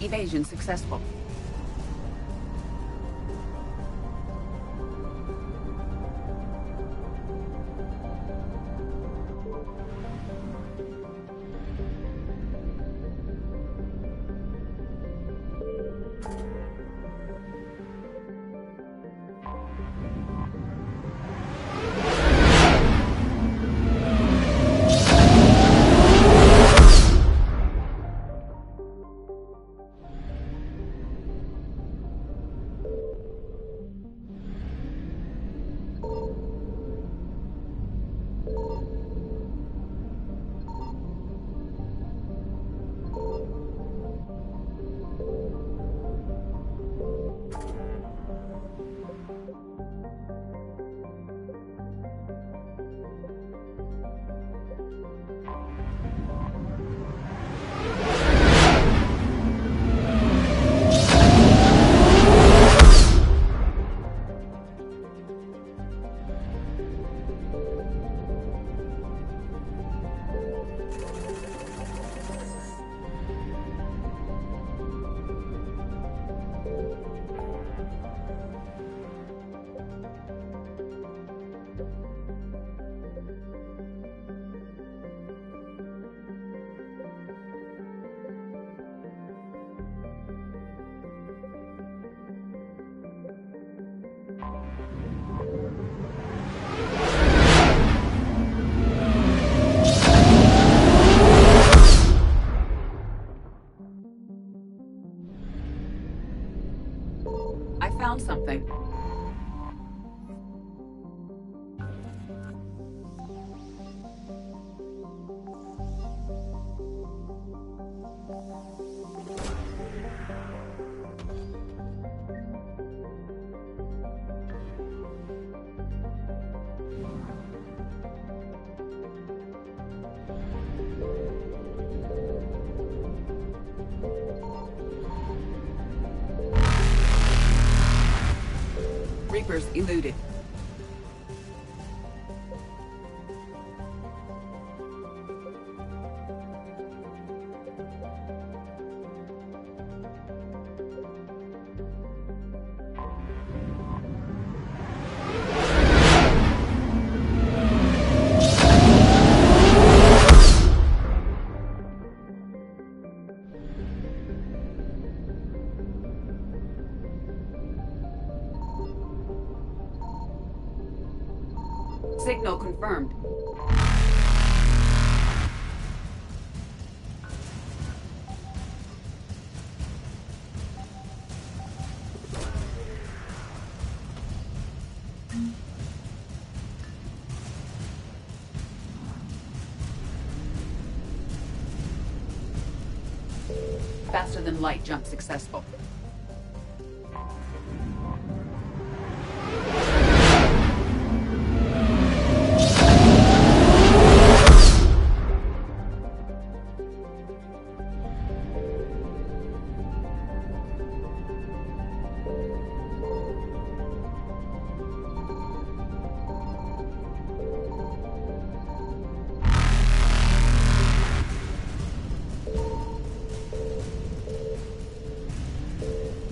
Evasion successful. I found something. Reapers eluded. Signal confirmed. Faster than light jump successful.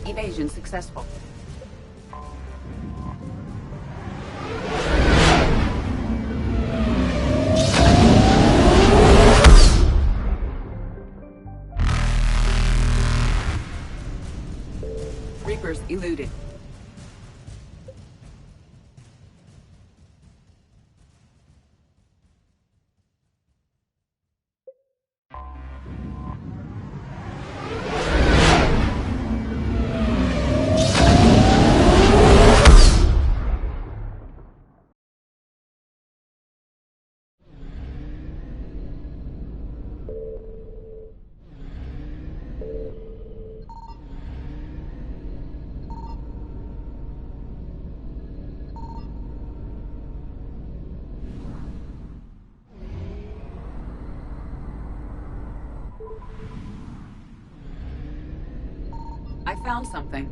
Evasion successful. Reapers eluded. I found something.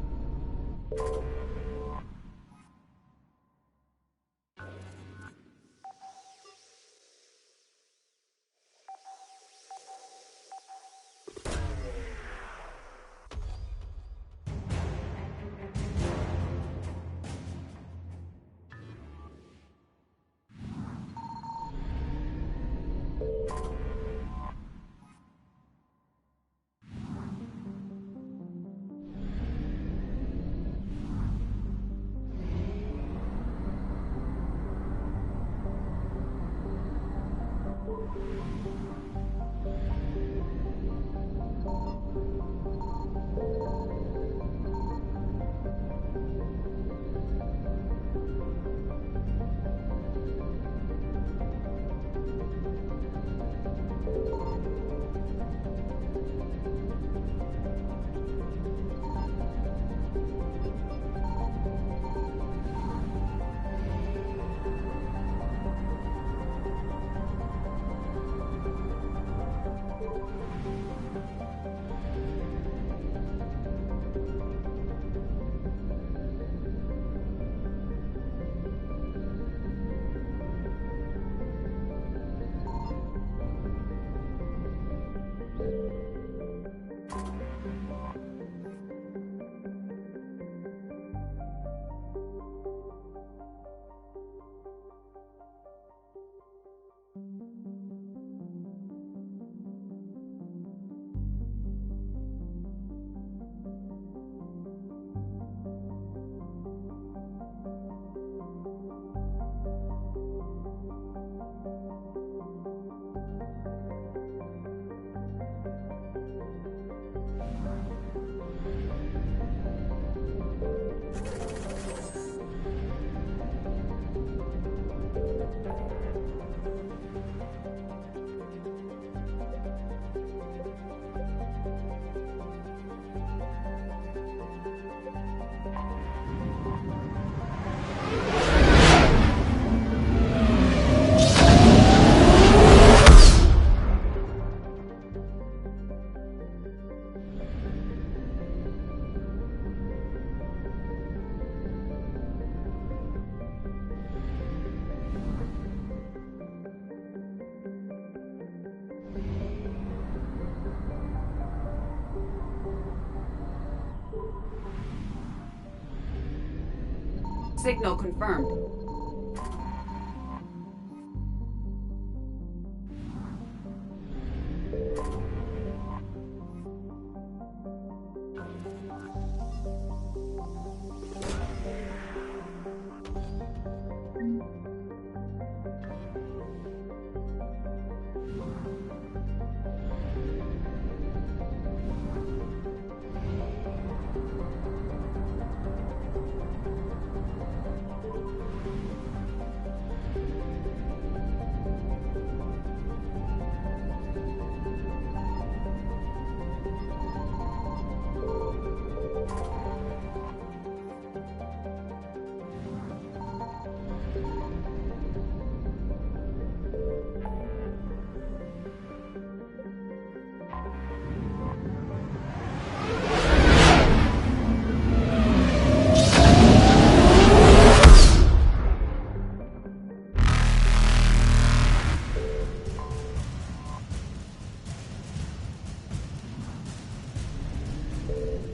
Signal confirmed.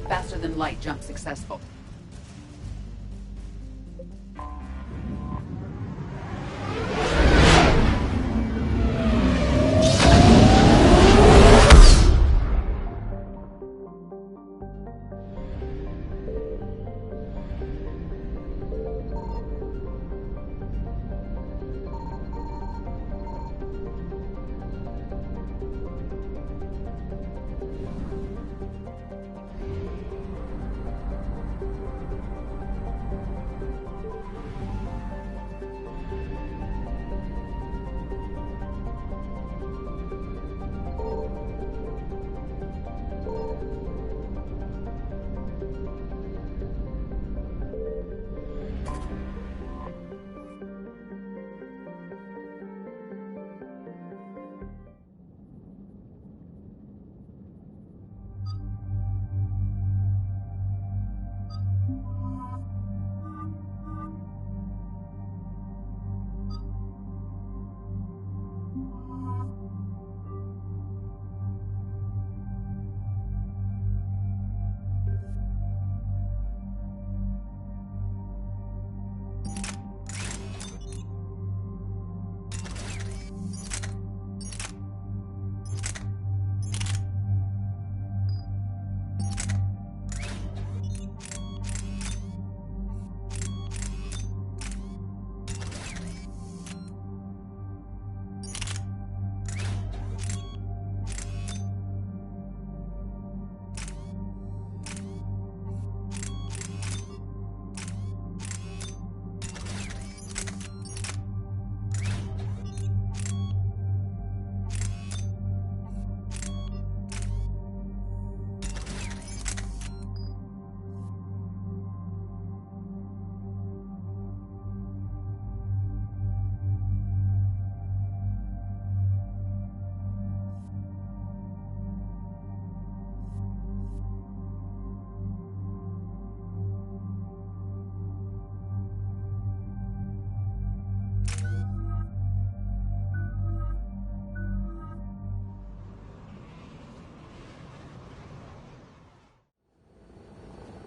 Faster than light jump successful.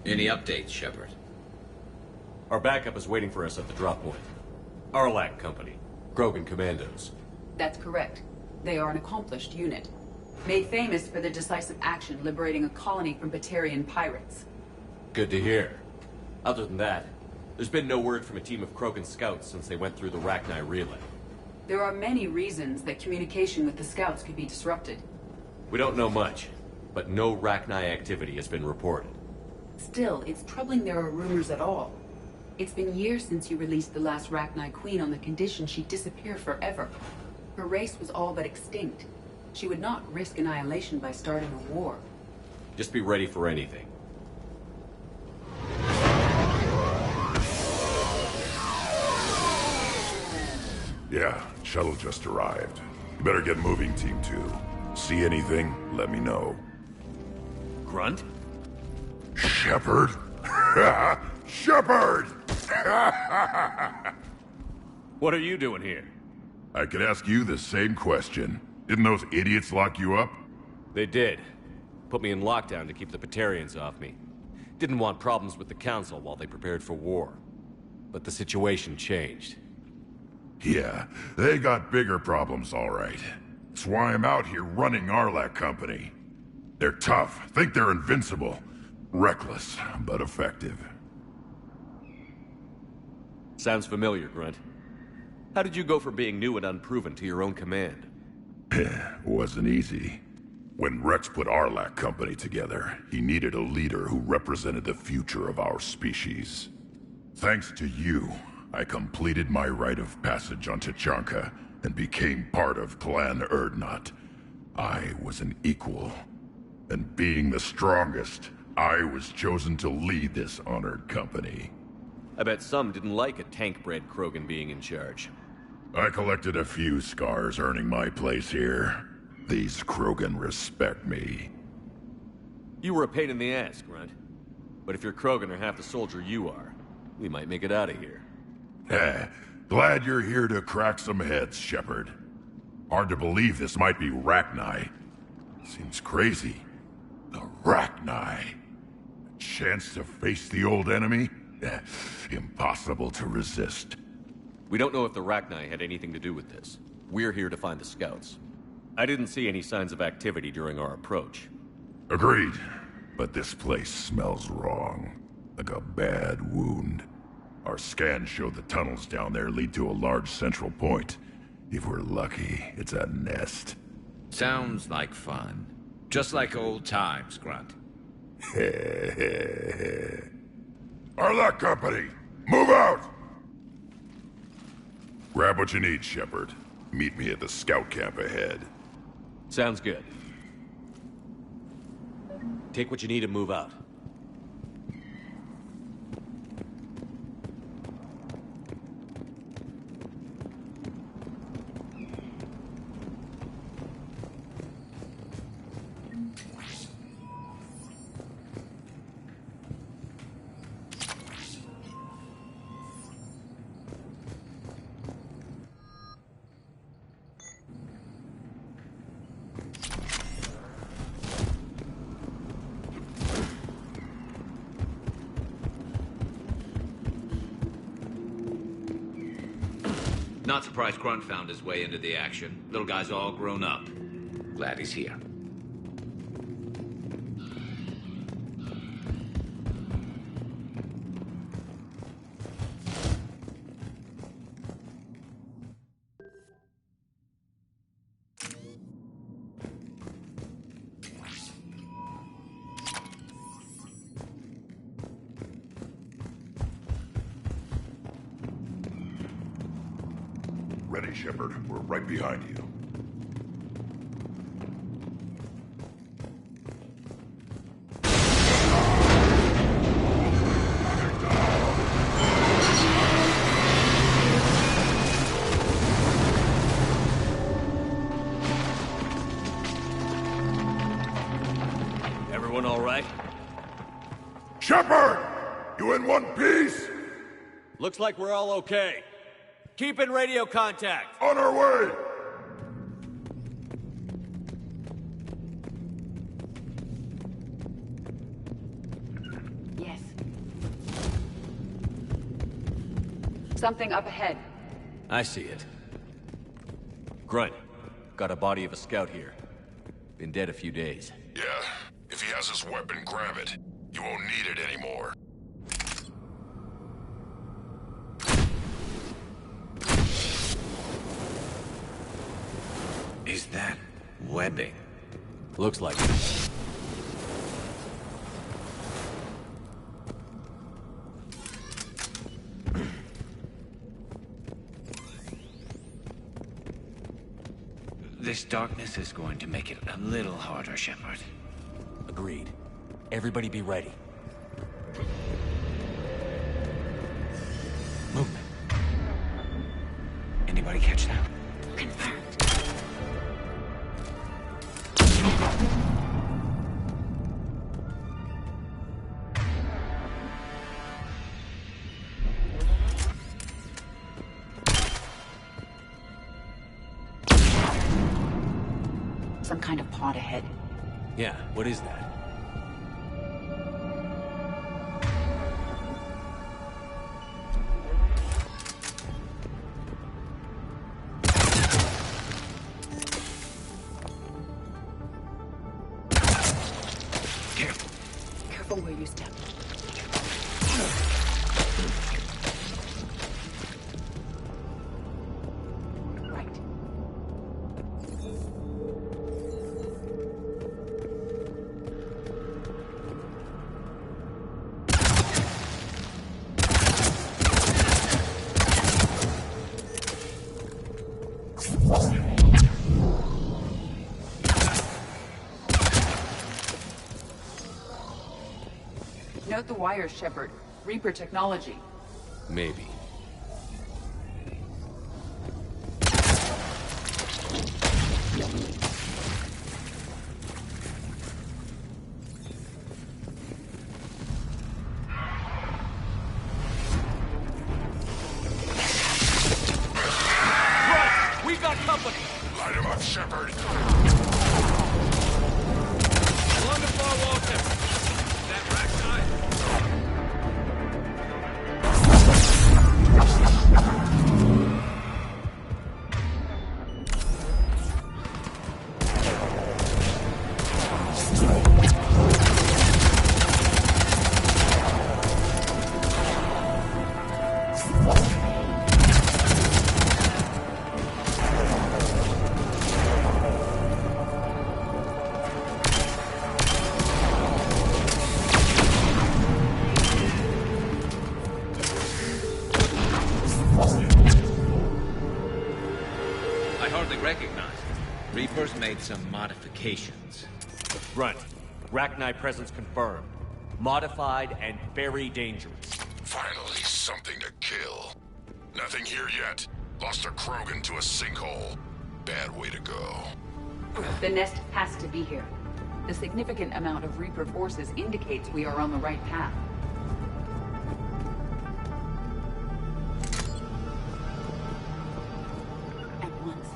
Any updates, Shepard? Our backup is waiting for us at the drop point. Arlac Company. Krogan Commandos. That's correct. They are an accomplished unit. Made famous for their decisive action liberating a colony from Batarian pirates. Good to hear. Other than that, there's been no word from a team of Krogan scouts since they went through the Rachni relay. There are many reasons that communication with the scouts could be disrupted. We don't know much, but no Rachni activity has been reported. Still, it's troubling there are rumors at all. It's been years since you released the last Rachni Queen on the condition she'd disappear forever. Her race was all but extinct. She would not risk annihilation by starting a war. Just be ready for anything. Yeah, shuttle just arrived. You better get moving, Team 2. See anything, let me know. Grunt? Shepard? Shepard! What are you doing here? I could ask you the same question. Didn't those idiots lock you up? They did. Put me in lockdown to keep the Batarians off me. Didn't want problems with the Council while they prepared for war. But the situation changed. Yeah, they got bigger problems, all right. That's why I'm out here running Arlac Company. They're tough, think they're invincible. Reckless, but effective. Sounds familiar, Grunt. How did you go from being new and unproven to your own command? Wasn't easy. When Rex put Arlac Company together, he needed a leader who represented the future of our species. Thanks to you, I completed my rite of passage on Tuchanka and became part of Clan Urdnot. I was an equal. And being the strongest, I was chosen to lead this honored company. I bet some didn't like a tank-bred Krogan being in charge. I collected a few scars earning my place here. These Krogan respect me. You were a pain in the ass, Grunt. But if your Krogan are half the soldier you are, we might make it out of here. Glad you're here to crack some heads, Shepard. Hard to believe this might be Rachni. Seems crazy. The Rachni. A chance to face the old enemy? Impossible to resist. We don't know if the Rachni had anything to do with this. We're here to find the scouts. I didn't see any signs of activity during our approach. Agreed. But this place smells wrong. Like a bad wound. Our scans show the tunnels down there lead to a large central point. If we're lucky, it's a nest. Sounds like fun. Just like old times, Grunt. Arlac Company, move out! Grab what you need, Shepard. Meet me at the scout camp ahead. Sounds good. Take what you need and move out. Not surprised Grunt found his way into the action. Little guy's all grown up. Glad he's here. Ready, Shepard. We're right behind you. Everyone all right? Shepard! You in one piece? Looks like we're all okay. Keep in radio contact. On our way! Yes. Something up ahead. I see it. Grunt, got a body of a scout here. Been dead a few days. Yeah, if he has his weapon, grab it. You won't need it anymore. Is that webbing? Looks like it. This darkness is going to make it a little harder, Shepard. Agreed. Everybody be ready. Movement. Anybody catch that? Confirmed. Some kind of pod ahead. Yeah, what is that? Careful where you step. Right. Note the wires, Shepard. Reaper technology. Maybe. We got company! Light him up, Shepard! Along the far wall, Shepard. That Rachni? I hardly recognize it. Reapers made some modifications. Grunt, Rachni presence confirmed. Modified and very dangerous. Finally, something to kill. Nothing here yet. Lost a krogan to a sinkhole. Bad way to go. The nest has to be here. The significant amount of Reaper forces indicates we are on the right path. At once.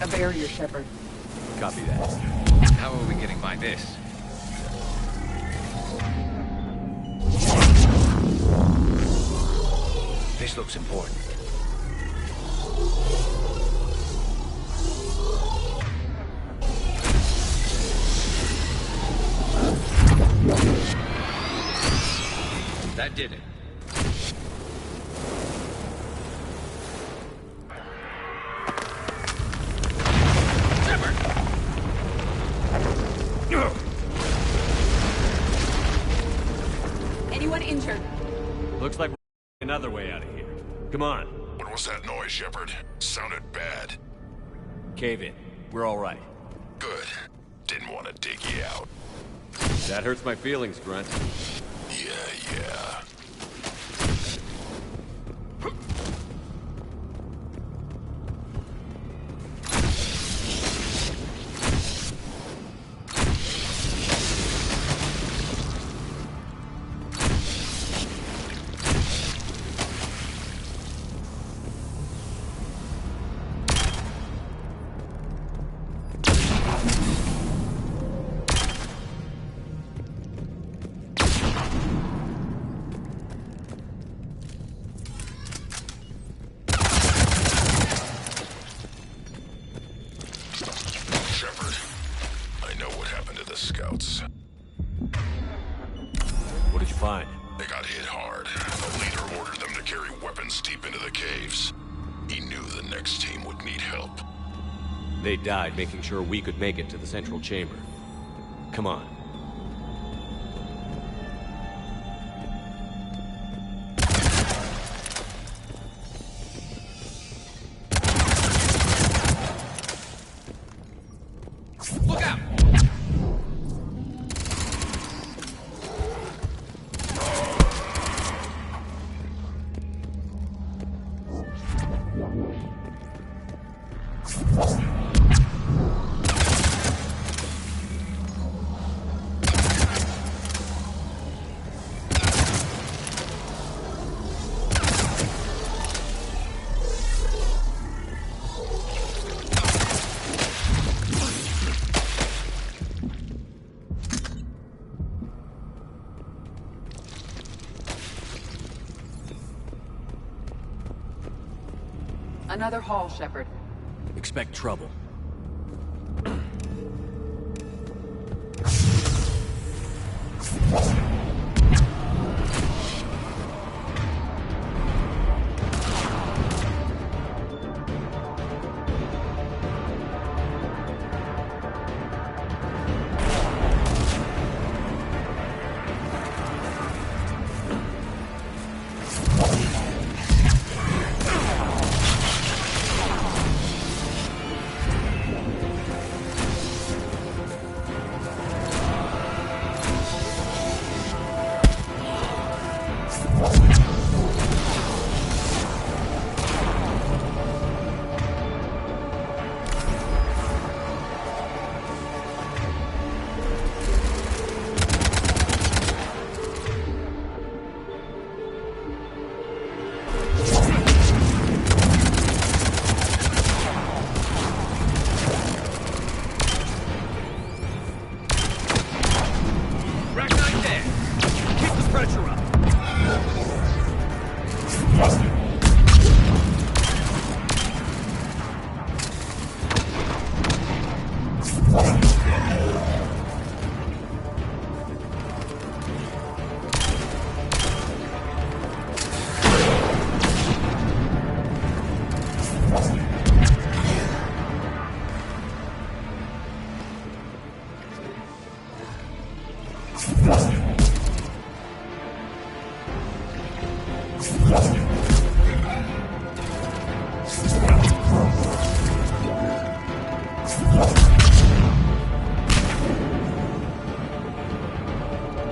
A barrier, Shepard. Copy that. How are we getting by this? This looks important. That did it. injured. Looks like we're another way out of here. Come on. What was that noise, Shepard? Sounded bad. Cave in. We're all right. Good. Didn't want to dig you out. That hurts my feelings, Grunt. Yeah. What did you find? They got hit hard. The leader ordered them to carry weapons deep into the caves. He knew the next team would need help. They died making sure we could make it to the central chamber. Come on. Look out! Another hall, Shepard. Expect trouble.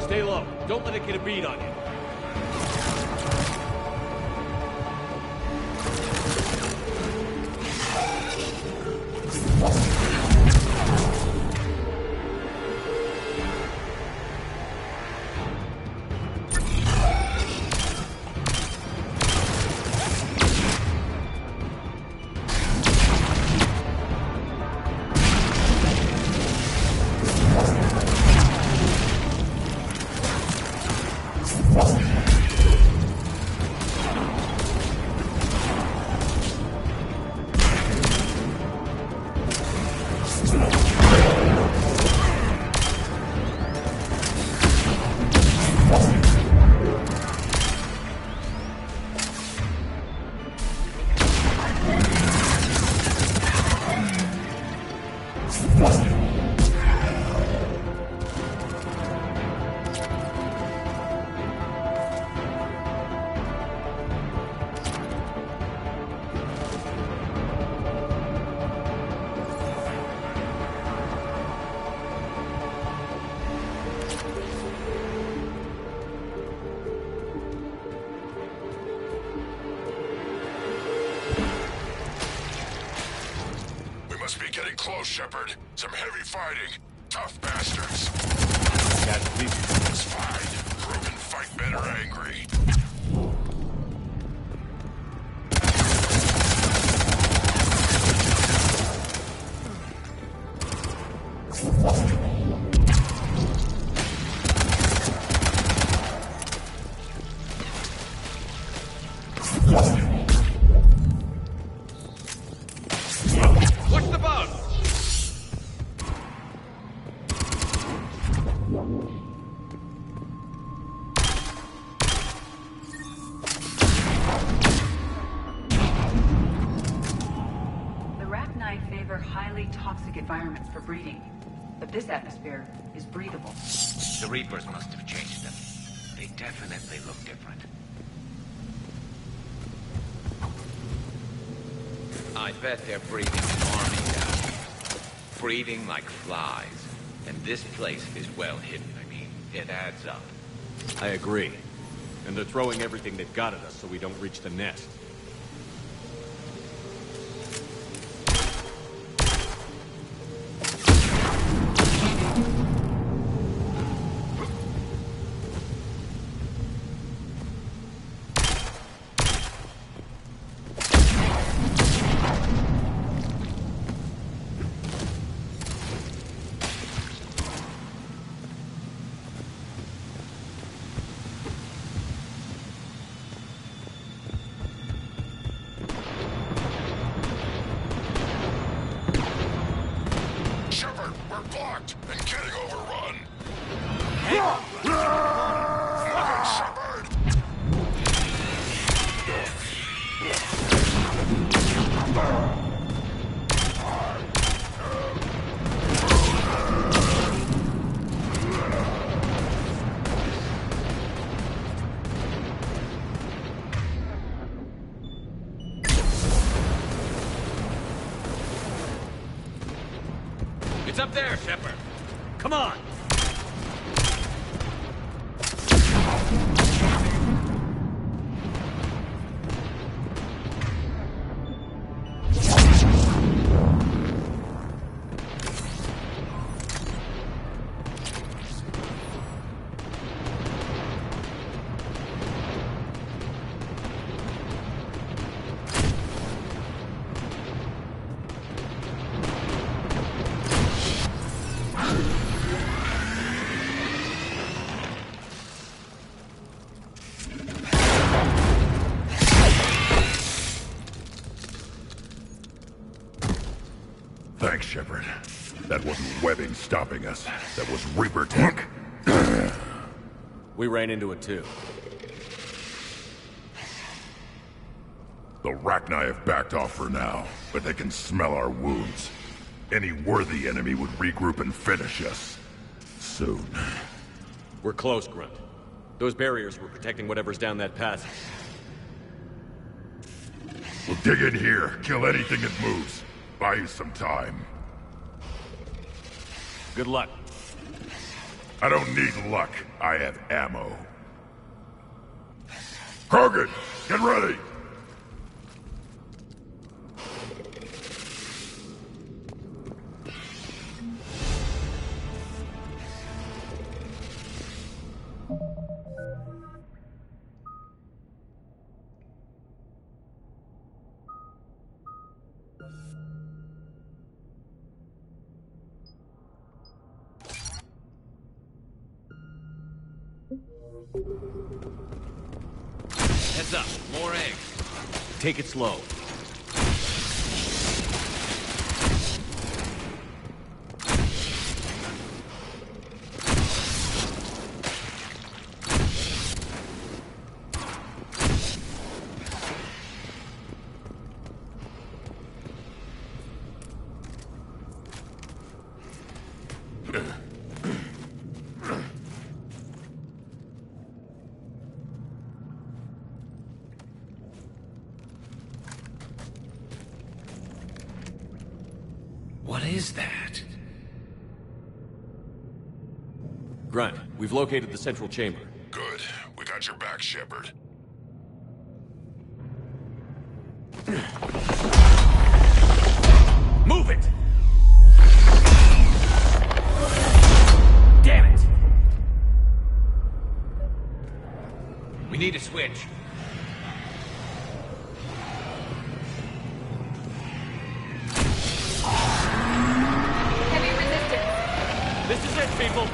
Stay low. Don't let it get a beat on you. close, Shepard. Some heavy fighting. Tough bastards. It's fine. Krogan fight better angry. What's the bug? The Rachni favor highly toxic environments for breeding, but this atmosphere is breathable. The Reapers must have changed them. They definitely look different. I bet they're breeding an army down here. Breeding like flies. And this place is well hidden. I mean, it adds up. I agree. And they're throwing everything they've got at us so we don't reach the nest. Shepard, we're blocked and getting overrun. Shepard! It's up there, Shepard. Come on! Thanks, Shepard. That wasn't webbing stopping us. That was Reaper tech. We ran into it too. The Rachni have backed off for now, but they can smell our wounds. Any worthy enemy would regroup and finish us. Soon. We're close, Grunt. Those barriers were protecting whatever's down that passage. We'll dig in here, kill anything that moves. Buy you some time. Good luck. I don't need luck. I have ammo. Krogan, get ready! Heads up, more eggs. Take it slow. What is that? Grunt, we've located the central chamber. Good. We got your back, Shepard. Move it! We need a switch. Heavy resistance. This is it, people.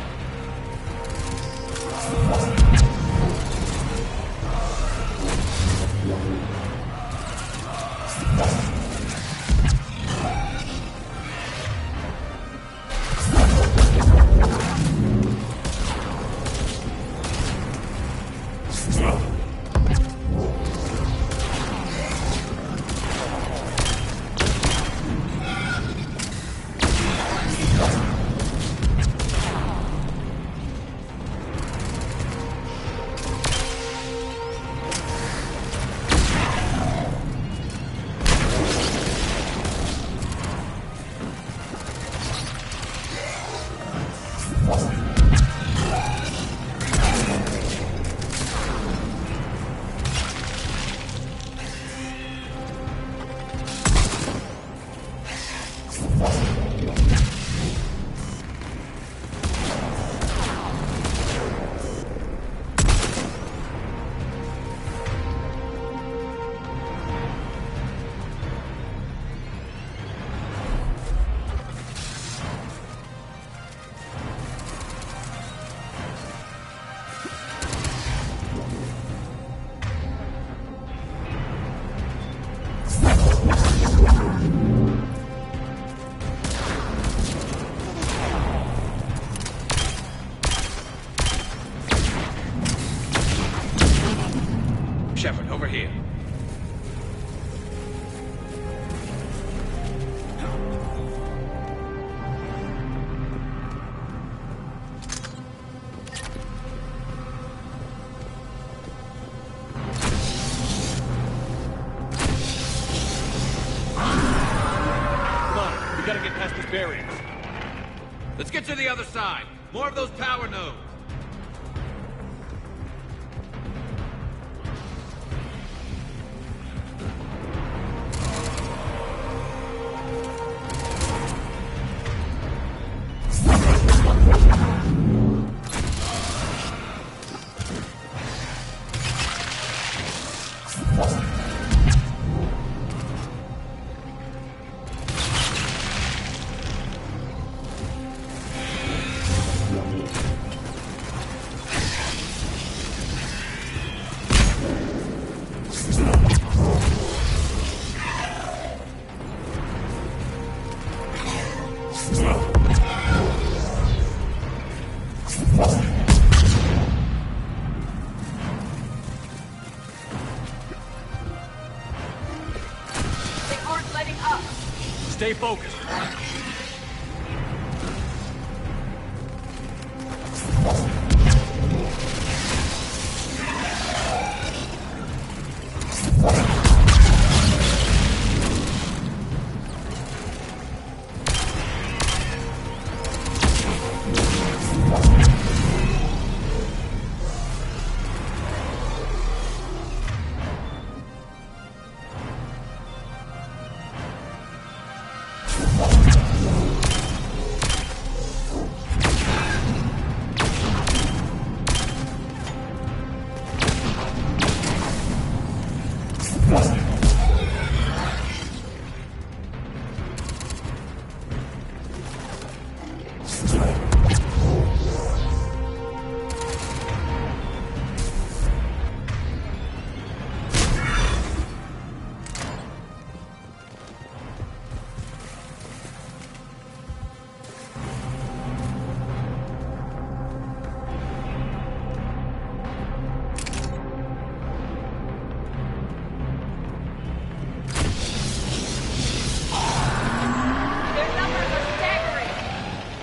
Shepard, over here. Come on, we gotta get past these barriers. Let's get to the other side. More of those power nodes. Stay focused.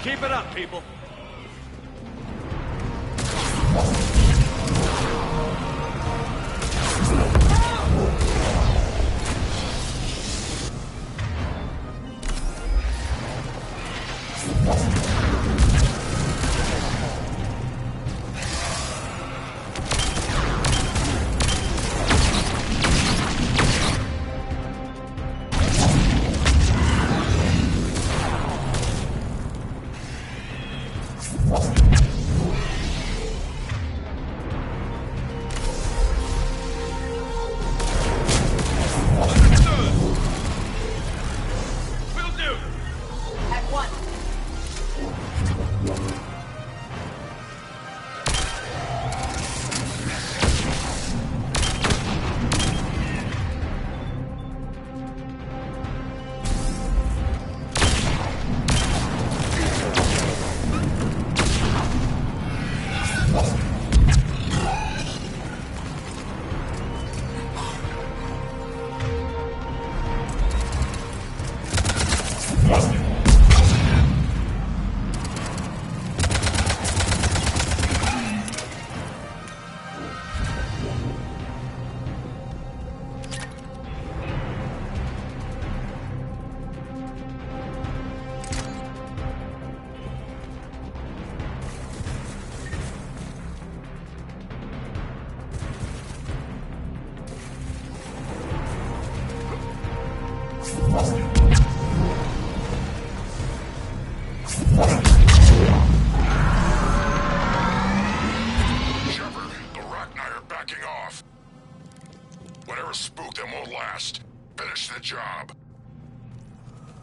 Keep it up, people.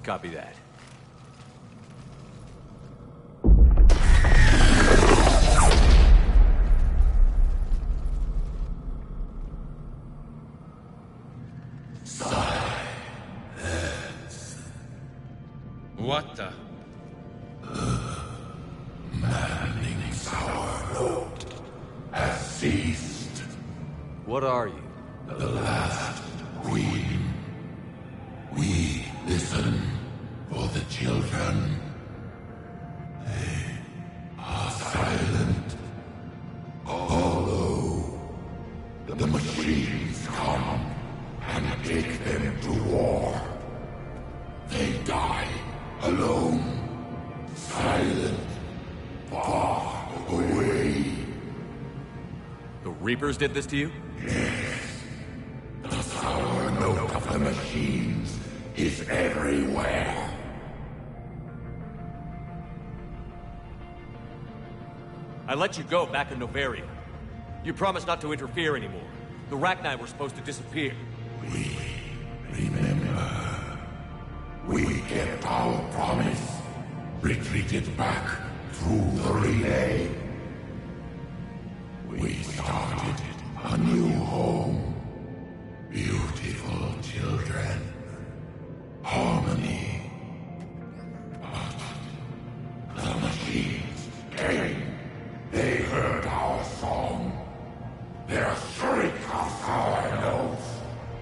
Copy that. What the? Maddening's our load has ceased. What are you? The last queen. We listen for the children. They are silent. Although the machines come and take them to war, they die alone, silent, far away. The Reapers did this to you? Yes. The sour note of the machines is everywhere. I let you go back in Novaria. You promised not to interfere anymore. The Rachni were supposed to disappear. We remember. We kept our promise. Retreated back through the relay. We started a new home. Beautiful children. Harmony. But the machines came. They heard our song. Their shriek of sour notes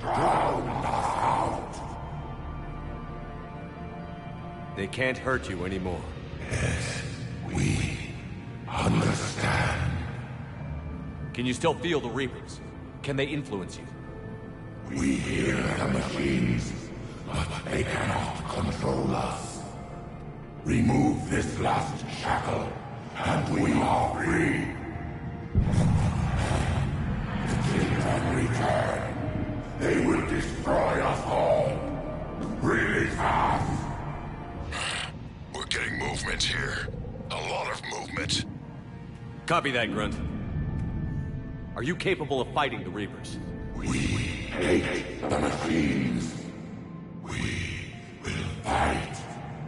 drowned us out. They can't hurt you anymore. Yes, we understand. Can you still feel the Reapers? Can they influence you? We hear the machines, but they cannot control us. Remove this last shackle, and we are free. The children return. They will destroy us all. Really fast. We're getting movement here. A lot of movement. Copy that, Grunt. Are you capable of fighting the Reapers? We hate the machines. We will fight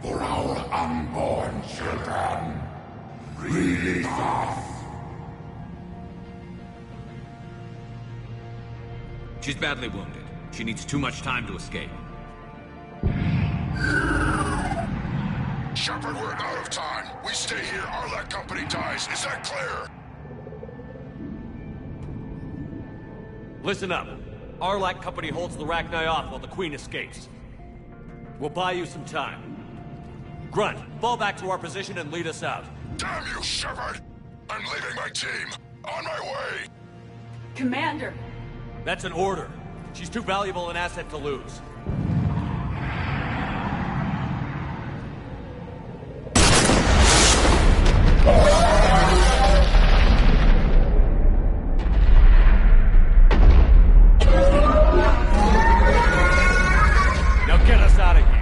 for our unborn children. Really fast. She's badly wounded. She needs too much time to escape. Shepard, we're out of time. We stay here, Arlec Company dies. Is that clear? Listen up. Arlec Company holds the Rachni off while the Queen escapes. We'll buy you some time. Grunt, fall back to our position and lead us out. Damn you, Shepard! I'm leaving my team. On my way! Commander! That's an order. She's too valuable an asset to lose. Now get us out of here.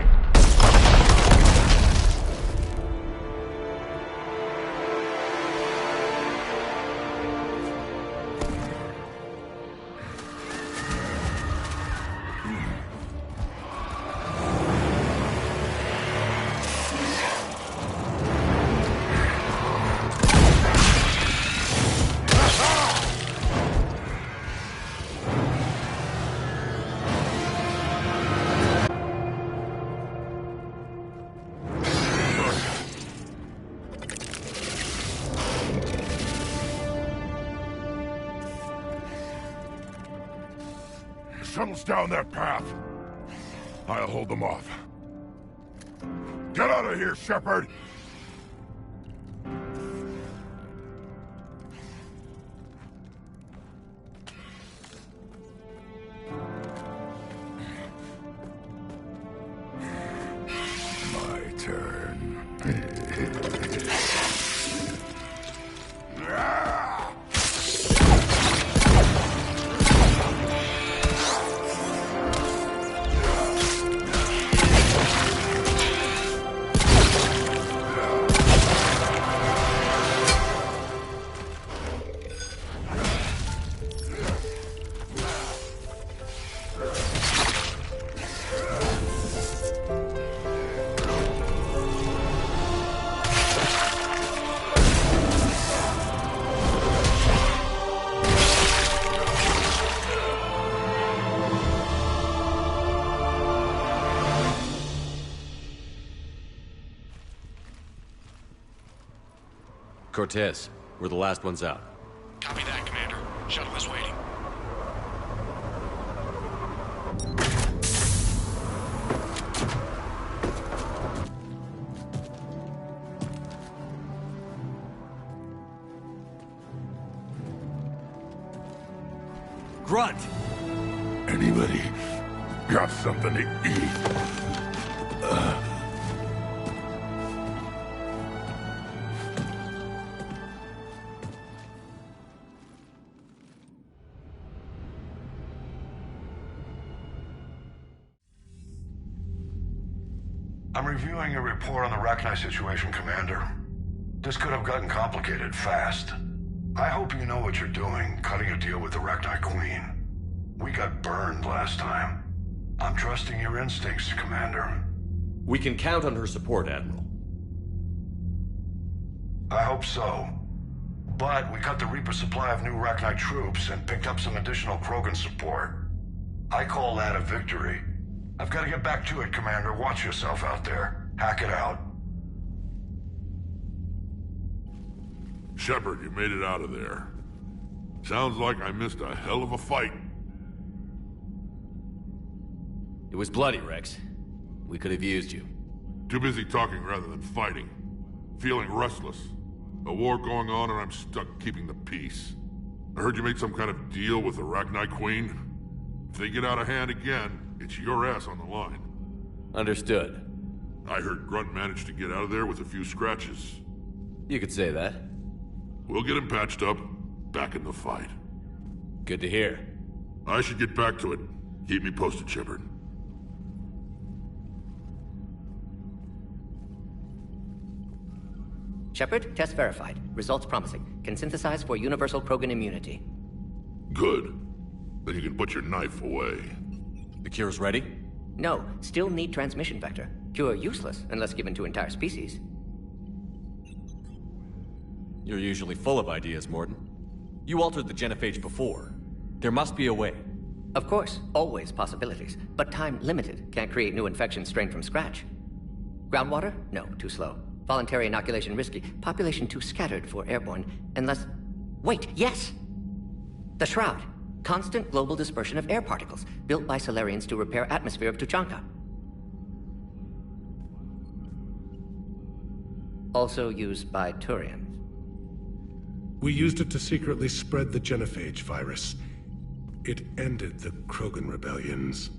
Shuttle's down that path. I'll hold them off. Get out of here, Shepard! My turn. Cortez. We're the last ones out. Copy that, Commander. Shuttle is waiting. Grunt! Anybody got something to eat? I'm reviewing your report on the Rachni situation, Commander. This could have gotten complicated fast. I hope you know what you're doing, cutting a deal with the Rachni Queen. We got burned last time. I'm trusting your instincts, Commander. We can count on her support, Admiral. I hope so. But we cut the Reaper supply of new Rachni troops and picked up some additional krogan support. I call that a victory. I've got to get back to it, Commander. Watch yourself out there. Hack it out. Shepard, you made it out of there. Sounds like I missed a hell of a fight. It was bloody, Rex. We could have used you. Too busy talking rather than fighting. Feeling restless. A war going on and I'm stuck keeping the peace. I heard you made some kind of deal with the Rachni Queen. If they get out of hand again, it's your ass on the line. Understood. I heard Grunt managed to get out of there with a few scratches. You could say that. We'll get him patched up, back in the fight. Good to hear. I should get back to it. Keep me posted, Shepard. Shepard, test verified. Results promising. Can synthesize for universal krogan immunity. Good. Then you can put your knife away. The cure's ready? No, still need transmission vector. Cure useless unless given to entire species. You're usually full of ideas, Mordin. You altered the genophage before. There must be a way. Of course, always possibilities, but time limited. Can't create new infection strain from scratch. Groundwater? No, too slow. Voluntary inoculation risky. Population too scattered for airborne, unless... Wait, yes! The Shroud. Constant global dispersion of air particles, built by Solarians to repair atmosphere of Tuchanka. Also used by Turians. We used it to secretly spread the genophage virus. It ended the Krogan rebellions.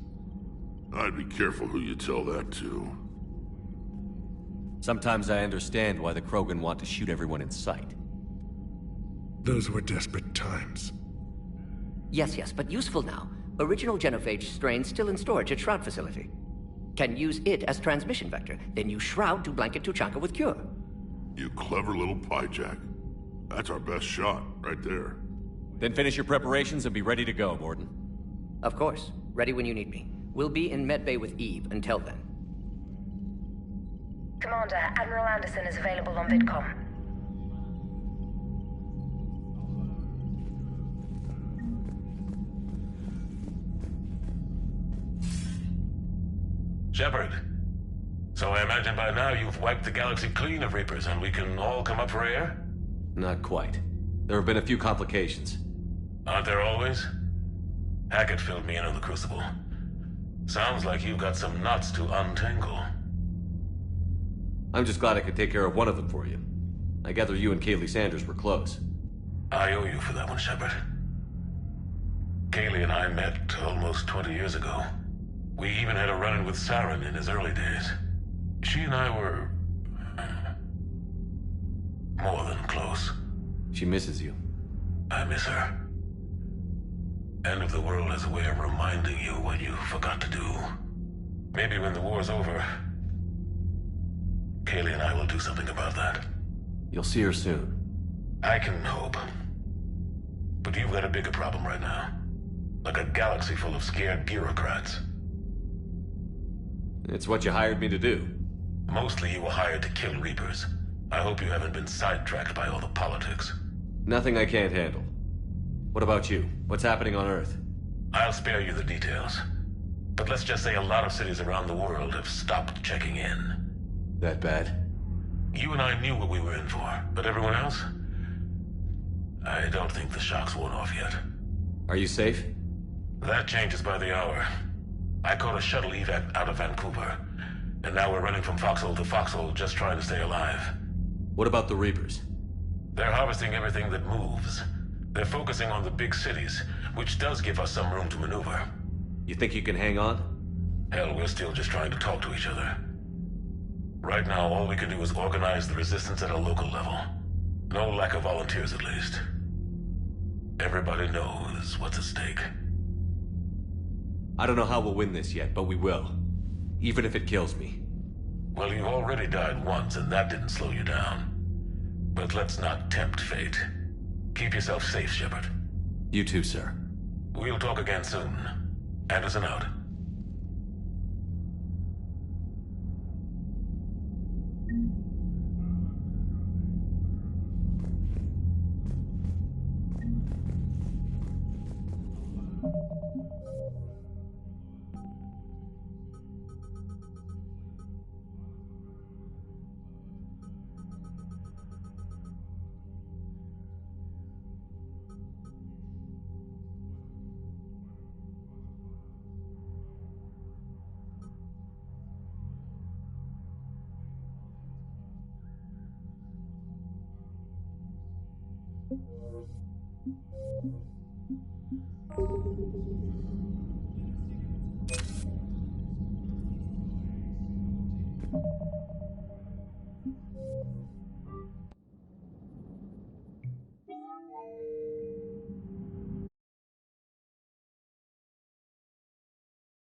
I'd be careful who you tell that to. Sometimes I understand why the Krogan want to shoot everyone in sight. Those were desperate times. Yes, but useful now. Original genophage strain still in storage at Shroud facility. Can use it as transmission vector, then use Shroud to blanket Tuchanka with cure. You clever little pyjack. That's our best shot, right there. Then finish your preparations and be ready to go, Mordin. Of course. Ready when you need me. We'll be in medbay with Eve until then. Commander, Admiral Anderson is available on VidCom. Shepard. So I imagine by now you've wiped the galaxy clean of Reapers and we can all come up for air? Not quite. There have been a few complications. Aren't there always? Hackett filled me in on the Crucible. Sounds like you've got some knots to untangle. I'm just glad I could take care of one of them for you. I gather you and Kaylee Sanders were close. I owe you for that one, Shepard. Kaylee and I met almost 20 years ago. We even had a run-in with Saren in his early days. She and I were... more than close. She misses you. I miss her. End of the world has a way of reminding you what you forgot to do. Maybe when the war's over, Kaylee and I will do something about that. You'll see her soon. I can hope. But you've got a bigger problem right now. Like a galaxy full of scared bureaucrats. It's what you hired me to do. Mostly you were hired to kill Reapers. I hope you haven't been sidetracked by all the politics. Nothing I can't handle. What about you? What's happening on Earth? I'll spare you the details. But let's just say a lot of cities around the world have stopped checking in. That bad? You and I knew what we were in for, but everyone else? I don't think the shock's worn off yet. Are you safe? That changes by the hour. I caught a shuttle evac out of Vancouver, and now we're running from foxhole to foxhole just trying to stay alive. What about the Reapers? They're harvesting everything that moves. They're focusing on the big cities, which does give us some room to maneuver. You think you can hang on? Hell, we're still just trying to talk to each other. Right now, all we can do is organize the resistance at a local level. No lack of volunteers, at least. Everybody knows what's at stake. I don't know how we'll win this yet, but we will. Even if it kills me. Well, you've already died once, and that didn't slow you down. But let's not tempt fate. Keep yourself safe, Shepard. You too, sir. We'll talk again soon. Anderson out.